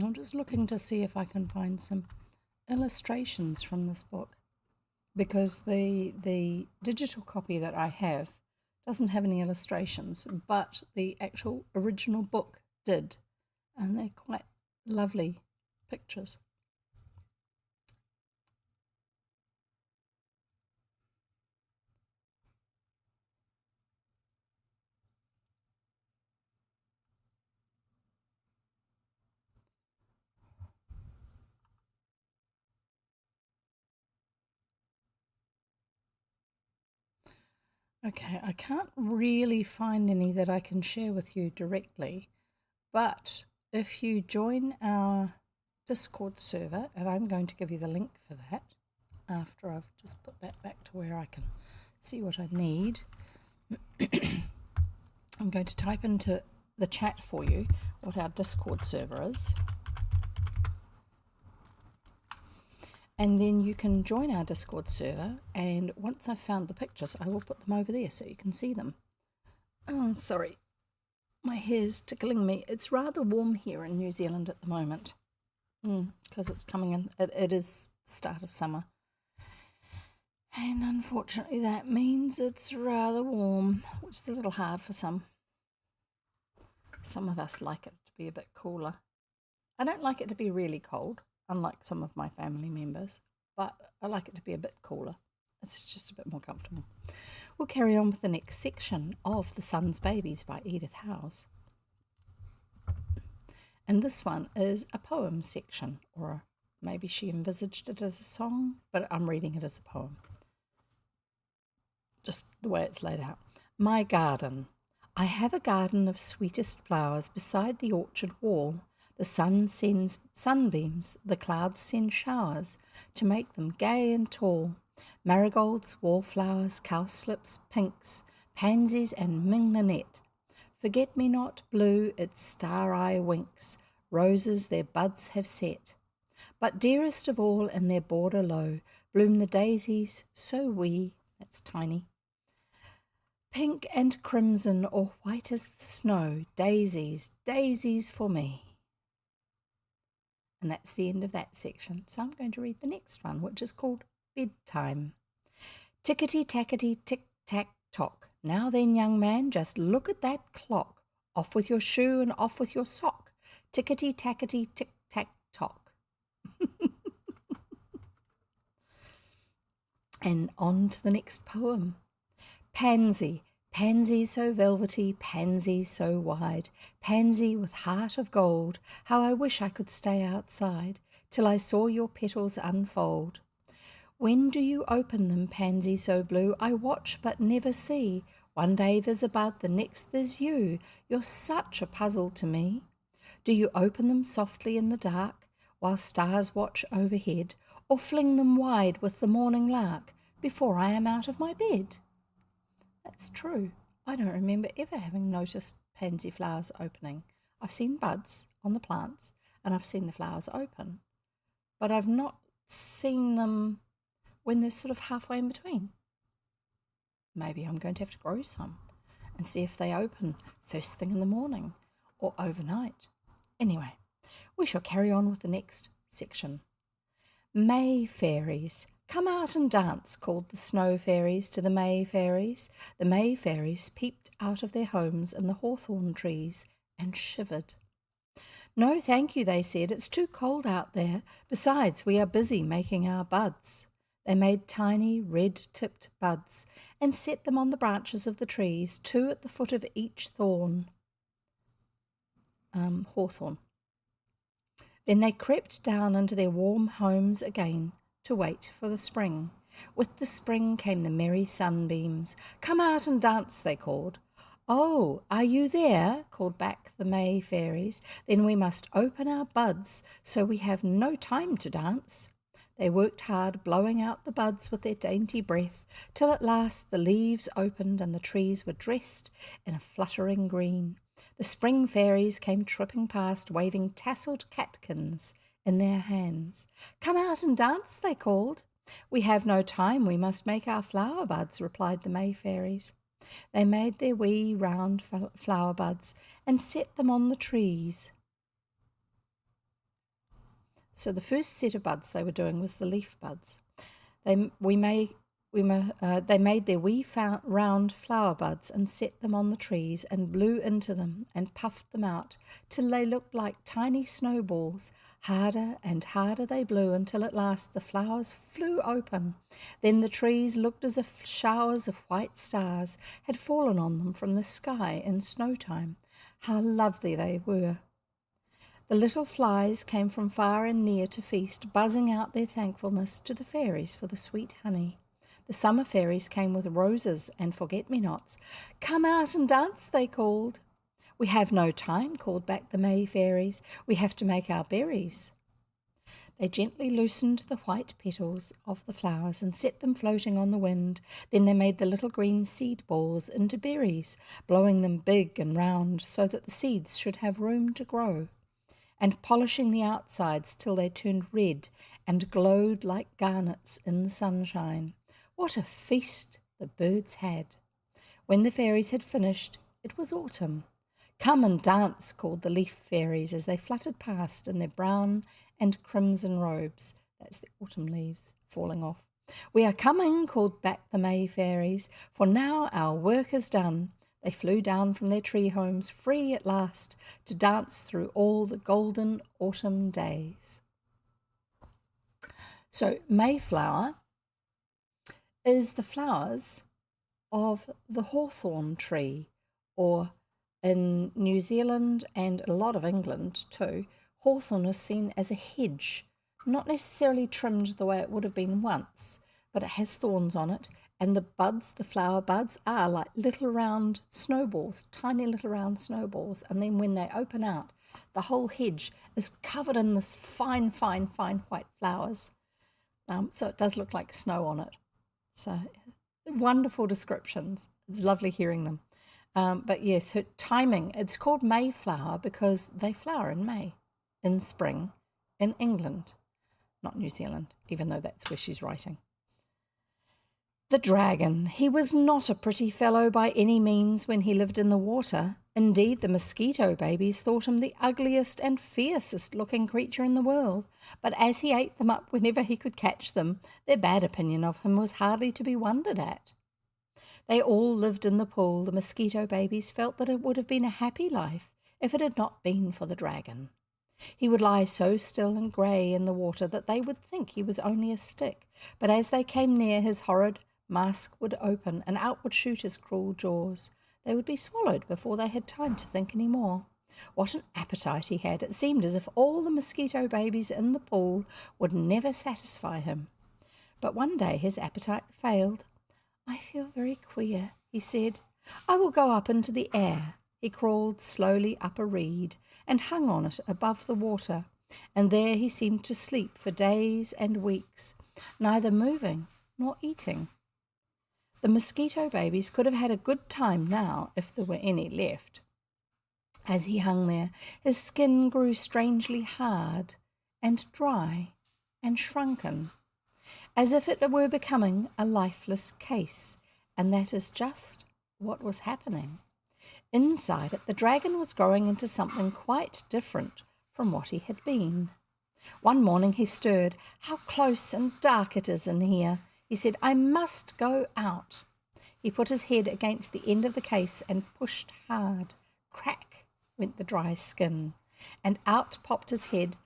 I'm just looking to see if I can find some illustrations from this book, because the digital copy that I have doesn't have any illustrations, but the actual original book did, and they're quite lovely pictures. Okay, I can't really find any that I can share with you directly, but if you join our Discord server, and I'm going to give you the link for that after I've just put that back to where I can see what I need. I'm going to type into the chat for you what our Discord server is. And then you can join our Discord server, and once I've found the pictures, I will put them over there so you can see them. Oh, sorry. My hair's tickling me. It's rather warm here in New Zealand at the moment. Because it's coming in. It is start of summer. And unfortunately that means it's rather warm, which is a little hard for some. Some of us like it to be a bit cooler. I don't like it to be really cold, unlike some of my family members, but I like it to be a bit cooler. It's just a bit more comfortable. We'll carry on with the next section of The Sun's Babies by Edith House. And this one is a poem section, or maybe she envisaged it as a song, but I'm reading it as a poem. Just the way it's laid out. My garden. I have a garden of sweetest flowers beside the orchard wall. The sun sends sunbeams, the clouds send showers to make them gay and tall. Marigolds, wallflowers, cowslips, pinks, pansies and mignonette. Forget-me-not blue, its star-eye winks, roses their buds have set. But dearest of all in their border low, bloom the daisies, so wee, that's tiny. Pink and crimson or white as the snow, daisies, daisies for me. And that's the end of that section. So I'm going to read the next one, which is called Bedtime. Tickety-tackety, tick-tack-tock. Now then, young man, just look at that clock. Off with your shoe and off with your sock. Tickety-tackety, tick-tack-tock. And on to the next poem. Pansy, pansy so velvety, pansy so wide, pansy with heart of gold, how I wish I could stay outside till I saw your petals unfold. When do you open them, pansy so blue? I watch but never see. One day there's a bud, the next there's you. You're such a puzzle to me. Do you open them softly in the dark, while stars watch overhead, or fling them wide with the morning lark before I am out of my bed? That's true. I don't remember ever having noticed pansy flowers opening. I've seen buds on the plants, and I've seen the flowers open, but I've not seen them when they're sort of halfway in between. Maybe I'm going to have to grow some and see if they open first thing in the morning or overnight. Anyway, we shall carry on with the next section. May fairies. Come out and dance, called the snow fairies to the May fairies. The May fairies peeped out of their homes in the hawthorn trees and shivered. No, thank you, they said. It's too cold out there. Besides, we are busy making our buds. They made tiny red-tipped buds and set them on the branches of the trees, 2 at the foot of each hawthorn. Then they crept down into their warm homes again to wait for the spring. With the spring came the merry sunbeams. Come out and dance, they called. Oh, are you there? Called back the May fairies. Then we must open our buds, so we have no time to dance. They worked hard, blowing out the buds with their dainty breath, till at last the leaves opened and the trees were dressed in a fluttering green. The spring fairies came tripping past, waving tasselled catkins in their hands. Come out and dance, they called. We have no time, we must make our flower buds, replied the May fairies. They made their wee round flower buds and set them on the trees. So the first set of buds they were doing was the leaf buds. They made their wee round flower buds and set them on the trees and blew into them and puffed them out till they looked like tiny snowballs. Harder and harder they blew until at last the flowers flew open. Then the trees looked as if showers of white stars had fallen on them from the sky in snow time. How lovely they were! The little flies came from far and near to feast, buzzing out their thankfulness to the fairies for the sweet honey. The summer fairies came with roses and forget-me-nots. "Come out and dance," they called. "We have no time," called back the May fairies. "We have to make our berries." They gently loosened the white petals of the flowers and set them floating on the wind. Then they made the little green seed balls into berries, blowing them big and round so that the seeds should have room to grow, and polishing the outsides till they turned red and glowed like garnets in the sunshine. What a feast the birds had! When the fairies had finished, it was autumn. "Come and dance," called the leaf fairies as they fluttered past in their brown and crimson robes. That's the autumn leaves falling off. "We are coming," called back the May fairies, "for now our work is done." They flew down from their tree homes, free at last, to dance through all the golden autumn days. So Mayflower is the flowers of the hawthorn tree, or in New Zealand and a lot of England too, hawthorn is seen as a hedge, not necessarily trimmed the way it would have been once, but it has thorns on it, and the buds, the flower buds, are like little round snowballs, tiny little round snowballs, and then when they open out, the whole hedge is covered in this fine, fine, fine white flowers. So it does look like snow on it. So wonderful descriptions. It's lovely hearing them. But yes, her timing, it's called Mayflower because they flower in May, in spring, in England, not New Zealand, even though that's where she's writing. The dragon. He was not a pretty fellow by any means when he lived in the water. Indeed, the mosquito babies thought him the ugliest and fiercest looking creature in the world, but as he ate them up whenever he could catch them, their bad opinion of him was hardly to be wondered at. They all lived in the pool. The mosquito babies felt that it would have been a happy life if it had not been for the dragon. He would lie so still and grey in the water that they would think he was only a stick, but as they came near, his horrid mask would open and out would shoot his cruel jaws. They would be swallowed before they had time to think any more. What an appetite he had! It seemed as if all the mosquito babies in the pool would never satisfy him. But one day his appetite failed. "I feel very queer," he said. "I will go up into the air." He crawled slowly up a reed and hung on it above the water, and there he seemed to sleep for days and weeks, neither moving nor eating. The mosquito babies could have had a good time now if there were any left. As he hung there, his skin grew strangely hard and dry and shrunken, as if it were becoming a lifeless case, and that is just what was happening. Inside it, the dragon was growing into something quite different from what he had been. One morning he stirred. "How close and dark it is in here," he said. "I must go out." He put his head against the end of the case and pushed hard. Crack went the dry skin, and out popped his head.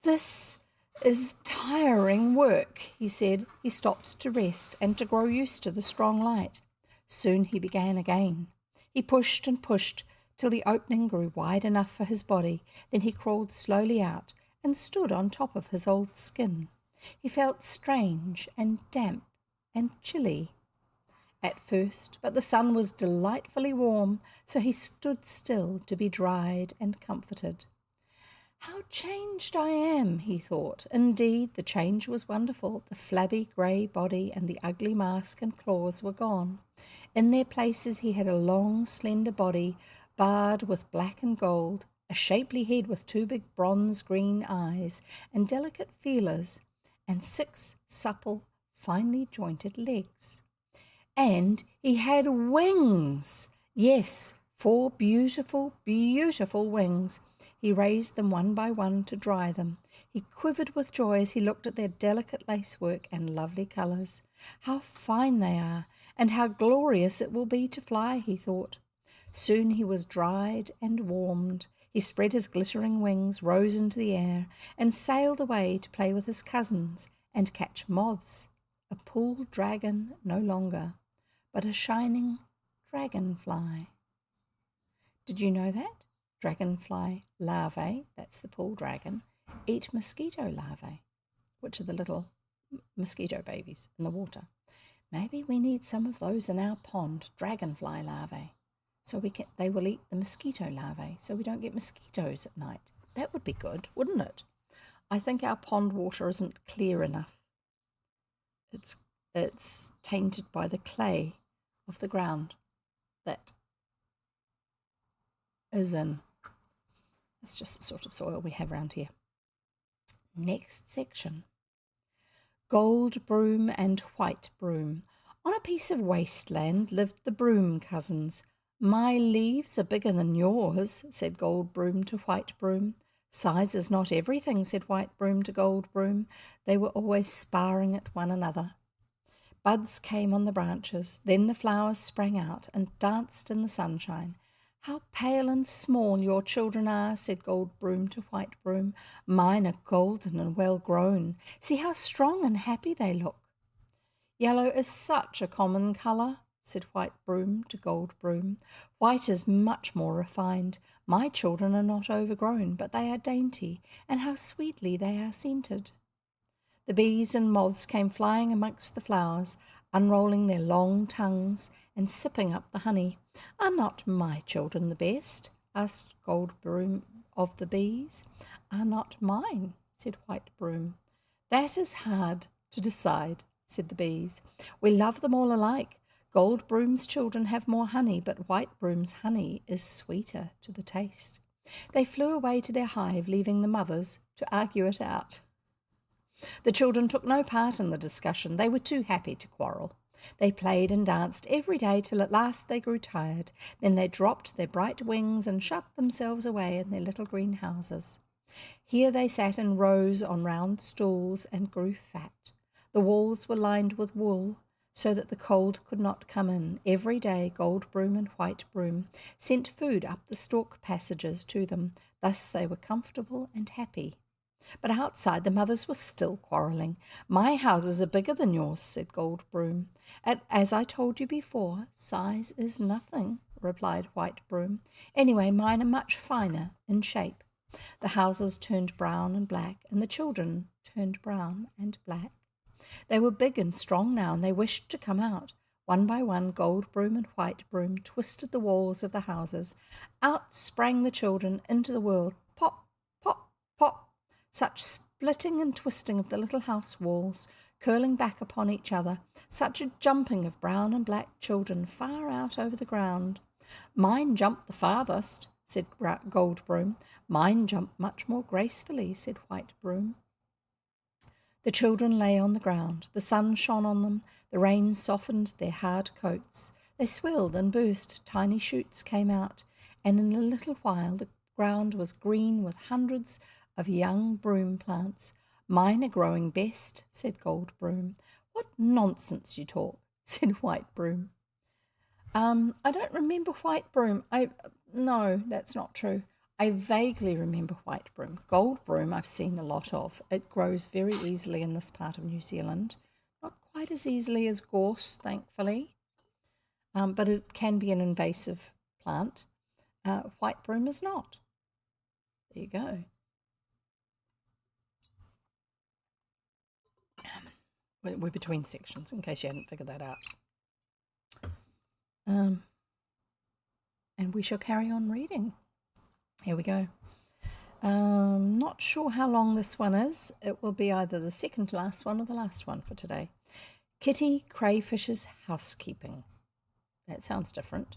"This is tiring work," he said. He stopped to rest and to grow used to the strong light. Soon he began again. He pushed and pushed till the opening grew wide enough for his body. Then he crawled slowly out and stood on top of his old skin. He felt strange and damp and chilly at first, but the sun was delightfully warm, so he stood still to be dried and comforted. "How changed I am," he thought. Indeed, the change was wonderful. The flabby grey body and the ugly mask and claws were gone. In their places he had a long, slender body, barred with black and gold, a shapely head with 2 big bronze-green eyes and delicate feelers, and 6 supple, finely jointed legs. And he had wings! Yes, 4 beautiful, beautiful wings. He raised them one by one to dry them. He quivered with joy as he looked at their delicate lacework and lovely colours. How fine they are, and how glorious it will be to fly, he thought. Soon he was dried and warmed. He spread his glittering wings, rose into the air, and sailed away to play with his cousins and catch moths. A pool dragon no longer, but a shining dragonfly. Did you know that? Dragonfly larvae, that's the pool dragon, eat mosquito larvae, which are the little mosquito babies in the water. Maybe we need some of those in our pond, dragonfly larvae, so they will eat the mosquito larvae, so we don't get mosquitoes at night. That would be good, wouldn't it? I think our pond water isn't clear enough. It's tainted by the clay of the ground that is in. It's just the sort of soil we have around here. Next section. Gold Broom and White Broom. On a piece of wasteland lived the Broom cousins. My leaves are bigger than yours, said Gold Broom to White Broom. Size is not everything, said White Broom to Gold Broom. They were always sparring at one another. Buds came on the branches, then the flowers sprang out and danced in the sunshine. How pale and small your children are, said Gold Broom to White Broom. Mine are golden and well grown. See how strong and happy they look. Yellow is such a common colour, said White Broom to Gold Broom. White is much more refined. My children are not overgrown, but they are dainty, and how sweetly they are scented. The bees and moths came flying amongst the flowers, unrolling their long tongues and sipping up the honey. Are not my children the best? Asked Gold Broom of the bees. Are not mine? Said White Broom. That is hard to decide, said the bees. We love them all alike. Gold Broom's children have more honey, but White Broom's honey is sweeter to the taste. They flew away to their hive, leaving the mothers to argue it out. The children took no part in the discussion. They were too happy to quarrel. They played and danced every day till at last they grew tired. Then they dropped their bright wings and shut themselves away in their little green houses. Here they sat in rows on round stools and grew fat. The walls were lined with wool, so that the cold could not come in. Every day Gold Broom and White Broom sent food up the stalk passages to them. Thus they were comfortable and happy. But outside the mothers were still quarrelling. My houses are bigger than yours, said Gold Broom. As I told you before, size is nothing, replied White Broom. Anyway, mine are much finer in shape. The houses turned brown and black, and the children turned brown and black. They were big and strong now, and they wished to come out. One by one, Gold Broom and White Broom twisted the walls of the houses. Out sprang the children into the world. Pop, pop, pop. Such splitting and twisting of the little house walls, curling back upon each other, such a jumping of brown and black children far out over the ground. Mine jumped the farthest, said Gold Broom. Mine jumped much more gracefully, said White Broom. The children lay on the ground. The sun shone on them. The rain softened their hard coats. They swelled and burst. Tiny shoots came out, and in a little while the ground was green with hundreds of young broom plants. Mine are growing best, said Gold Broom. What nonsense you talk, said White Broom. I don't remember White Broom. No, that's not true. I vaguely remember White Broom. Gold Broom I've seen a lot of. It grows very easily in this part of New Zealand. Not quite as easily as gorse, thankfully, but it can be an invasive plant. White Broom is not. There you go. We're between sections, in case you hadn't figured that out. And we shall carry on reading. Here we go. Not sure how long this one is. It will be either the second to last one or the last one for today. Kitty Crayfish's Housekeeping. That sounds different.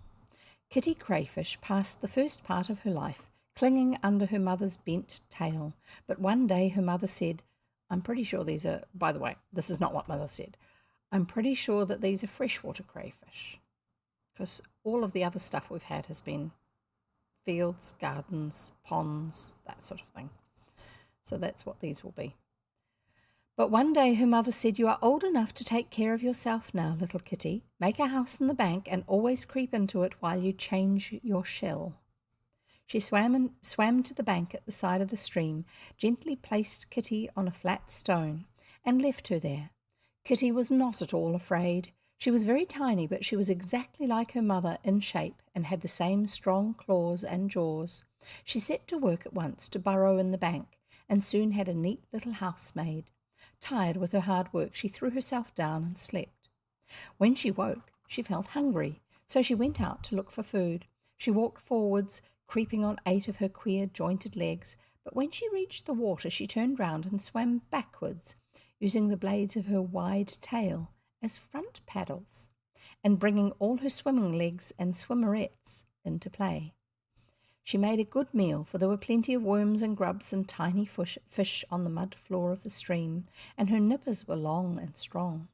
Kitty Crayfish passed the first part of her life clinging under her mother's bent tail. But one day her mother said, I'm pretty sure these are, by the way, this is not what Mother said. I'm pretty sure that these are freshwater crayfish, because all of the other stuff we've had has been fields, gardens, ponds, that sort of thing. So that's what these will be. But one day her mother said, "You are old enough to take care of yourself now, little kitty. Make a house in the bank and always creep into it while you change your shell." She swam to the bank at the side of the stream, gently placed Kitty on a flat stone, and left her there. Kitty was not at all afraid. She was very tiny, but she was exactly like her mother in shape and had the same strong claws and jaws. She set to work at once to burrow in the bank, and soon had a neat little house made. Tired with her hard work, she threw herself down and slept. When she woke, she felt hungry, so she went out to look for food. She walked forwards, creeping on 8 of her queer jointed legs, but when she reached the water, she turned round and swam backwards, using the blades of her wide tail as front paddles, and bringing all her swimming legs and swimmerettes into play. She made a good meal, for there were plenty of worms and grubs and tiny fish on the mud floor of the stream, and her nippers were long and strong.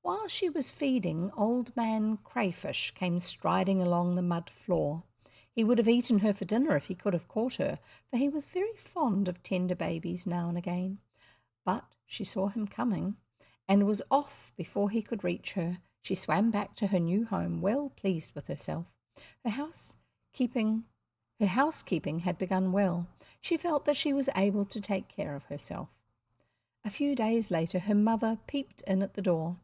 While she was feeding, old man Crayfish came striding along the mud floor. He would have eaten her for dinner if he could have caught her, for he was very fond of tender babies now and again. But she saw him coming, and was off before he could reach her. She swam back to her new home, well pleased with herself. Her housekeeping had begun well. She felt that she was able to take care of herself. A few days later, her mother peeped in at the door.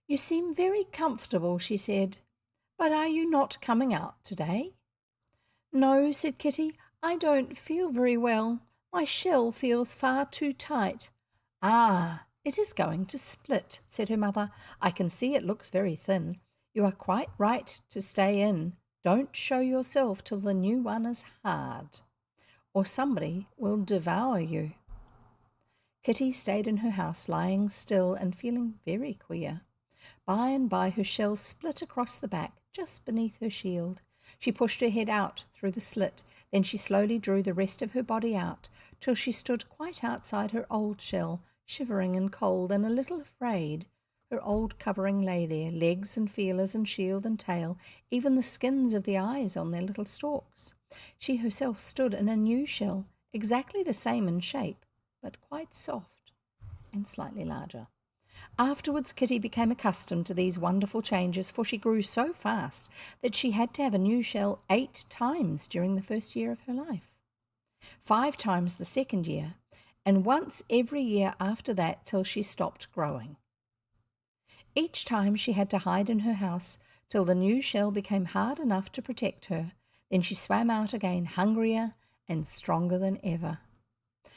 "You seem very comfortable," she said, "but are you not coming out today?" "No," said Kitty, "I don't feel very well. My shell feels far too tight." "Ah, it is going to split," said her mother. "I can see it looks very thin. You are quite right to stay in. Don't show yourself till the new one is hard, or somebody will devour you." Kitty stayed in her house, lying still and feeling very queer. By and by her shell split across the back, just beneath her shield. She pushed her head out through the slit, then she slowly drew the rest of her body out, till she stood quite outside her old shell, shivering and cold and a little afraid. Her old covering lay there, legs and feelers and shield and tail, even the skins of the eyes on their little stalks. She herself stood in a new shell, exactly the same in shape, but quite soft and slightly larger. Afterwards, Kitty became accustomed to these wonderful changes, for she grew so fast that she had to have a new shell 8 times during the first year of her life, 5 times the second year, and once every year after that till she stopped growing. Each time she had to hide in her house till the new shell became hard enough to protect her. Then she swam out again, hungrier and stronger than ever.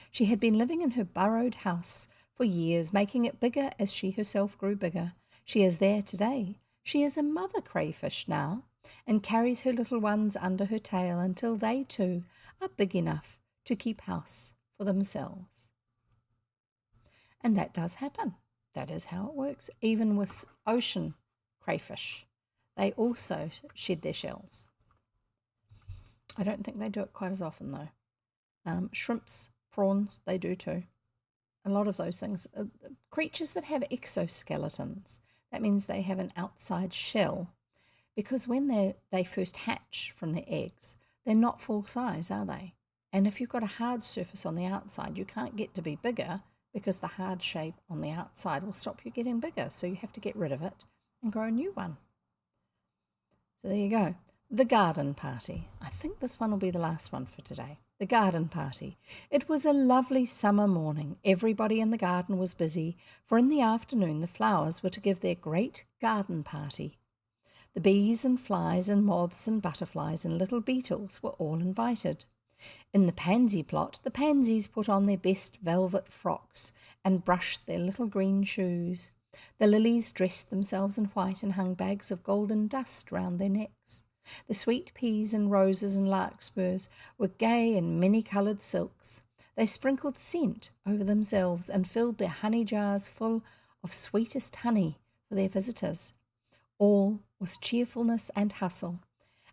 She had been living in her burrowed house for years, making it bigger as she herself grew bigger. She is there today. She is a mother crayfish now, and carries her little ones under her tail until they too are big enough to keep house for themselves. And that does happen. That is how it works. Even with ocean crayfish, they also shed their shells. I don't think they do it quite as often though. Shrimps, prawns, they do too. A lot of those things. Creatures that have exoskeletons, that means they have an outside shell, because when they first hatch from their eggs, they're not full size, are they? And if you've got a hard surface on the outside, you can't get to be bigger, because the hard shape on the outside will stop you getting bigger. So you have to get rid of it and grow a new one. So there you go. The garden party. I think this one will be the last one for today. The garden party. It was a lovely summer morning. Everybody in the garden was busy, for in the afternoon the flowers were to give their great garden party. The bees and flies and moths and butterflies and little beetles were all invited. In the pansy plot, the pansies put on their best velvet frocks and brushed their little green shoes. The lilies dressed themselves in white and hung bags of golden dust round their necks. The sweet peas and roses and larkspurs were gay in many-coloured silks. They sprinkled scent over themselves and filled their honey jars full of sweetest honey for their visitors. All was cheerfulness and hustle.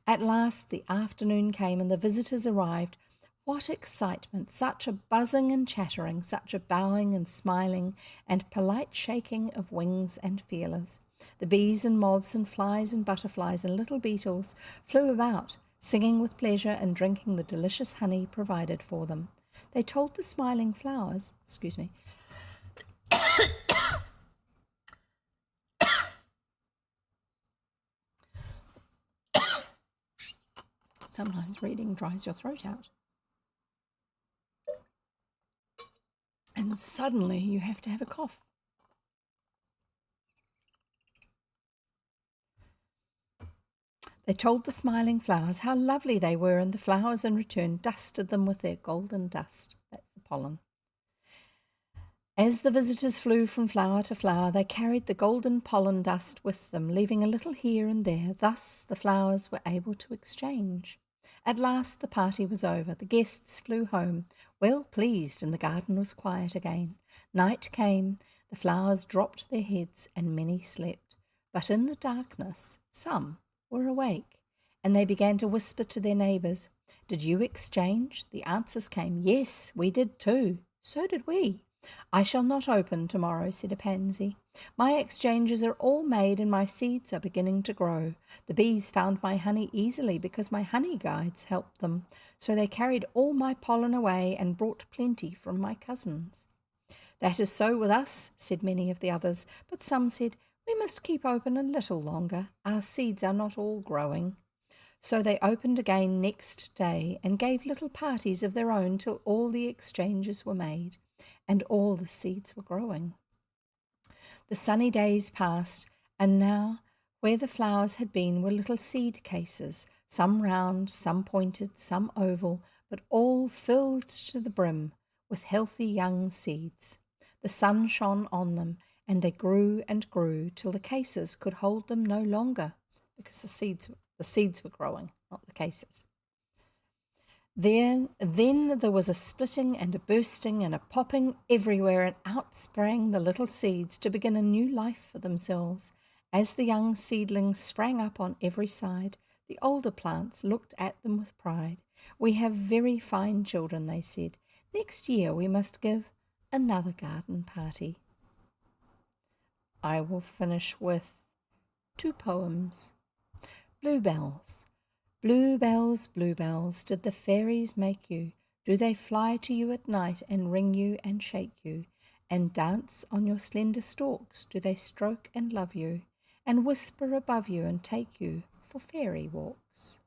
At last the afternoon came and the visitors arrived. What excitement! Such a buzzing and chattering, such a bowing and smiling and polite shaking of wings and feelers. The bees and moths and flies and butterflies and little beetles flew about, singing with pleasure and drinking the delicious honey provided for them. They told the smiling flowers, Sometimes reading dries your throat out. And suddenly you have to have a cough. They told the smiling flowers how lovely they were, and the flowers in return dusted them with their golden dust. That's the pollen. As the visitors flew from flower to flower, they carried the golden pollen dust with them, leaving a little here and there. Thus the flowers were able to exchange. At last the party was over. The guests flew home, well pleased, and the garden was quiet again. Night came, the flowers dropped their heads, and many slept. But in the darkness, some were awake, and they began to whisper to their neighbours. Did you exchange? The answers came, yes, we did too. So did we. I shall not open tomorrow, said a pansy. My exchanges are all made and my seeds are beginning to grow. The bees found my honey easily because my honey guides helped them. So they carried all my pollen away and brought plenty from my cousins. That is so with us, said many of the others, but some said, we must keep open a little longer. Our seeds are not all growing. So they opened again next day and gave little parties of their own till all the exchanges were made and all the seeds were growing. The sunny days passed, and now where the flowers had been were little seed cases, some round, some pointed, some oval, but all filled to the brim with healthy young seeds. The sun shone on them, and they grew and grew till the cases could hold them no longer, because the seeds were growing, not the cases. Then there was a splitting and a bursting and a popping everywhere, and out sprang the little seeds to begin a new life for themselves. As the young seedlings sprang up on every side, the older plants looked at them with pride. We have very fine children, they said. Next year we must give another garden party. I will finish with 2 poems. Bluebells. Bluebells, bluebells, did the fairies make you? Do they fly to you at night and ring you and shake you and dance on your slender stalks? Do they stroke and love you and whisper above you and take you for fairy walks?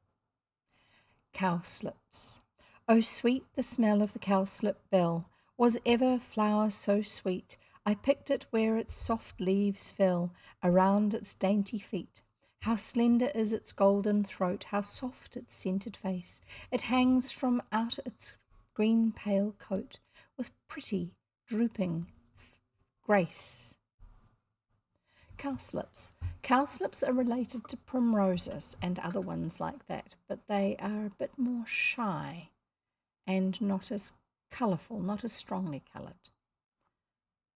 Cowslips. Oh, sweet the smell of the cowslip bell. Was ever flower so sweet? I picked it where its soft leaves fell around its dainty feet. How slender is its golden throat, how soft its scented face. It hangs from out its green pale coat with pretty drooping grace. Cowslips. Cowslips are related to primroses and other ones like that, but they are a bit more shy and not as colourful, not as strongly coloured.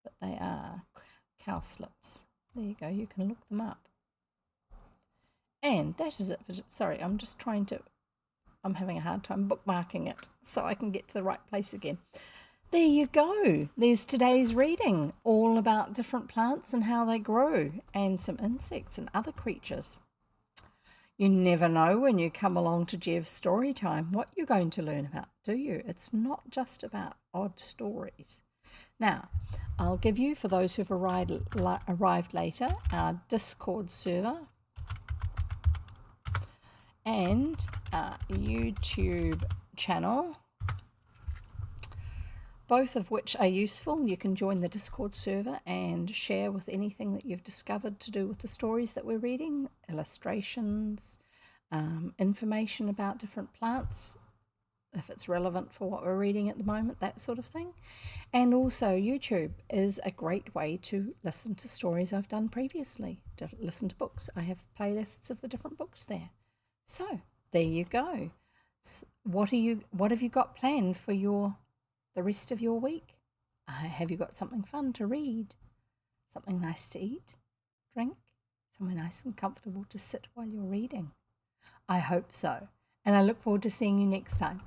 But they are cowslips. There you go, you can look them up. And that is it for, sorry, I'm having a hard time bookmarking it so I can get to the right place again. There you go. There's today's reading, all about different plants and how they grow, and some insects and other creatures. You never know when you come along to Jev's story time what you're going to learn about, do you? It's not just about odd stories. Now, I'll give you, for those who've arrived later, our Discord server and our YouTube channel, both of which are useful. You can join the Discord server and share with anything that you've discovered to do with the stories that we're reading, illustrations, information about different plants, if it's relevant for what we're reading at the moment, that sort of thing. And also YouTube is a great way to listen to stories I've done previously, to listen to books. I have playlists of the different books there. So there you go. What have you got planned for the rest of your week? Have you got something fun to read? Something nice to eat, drink, somewhere nice and comfortable to sit while you're reading? I hope so. And I look forward to seeing you next time.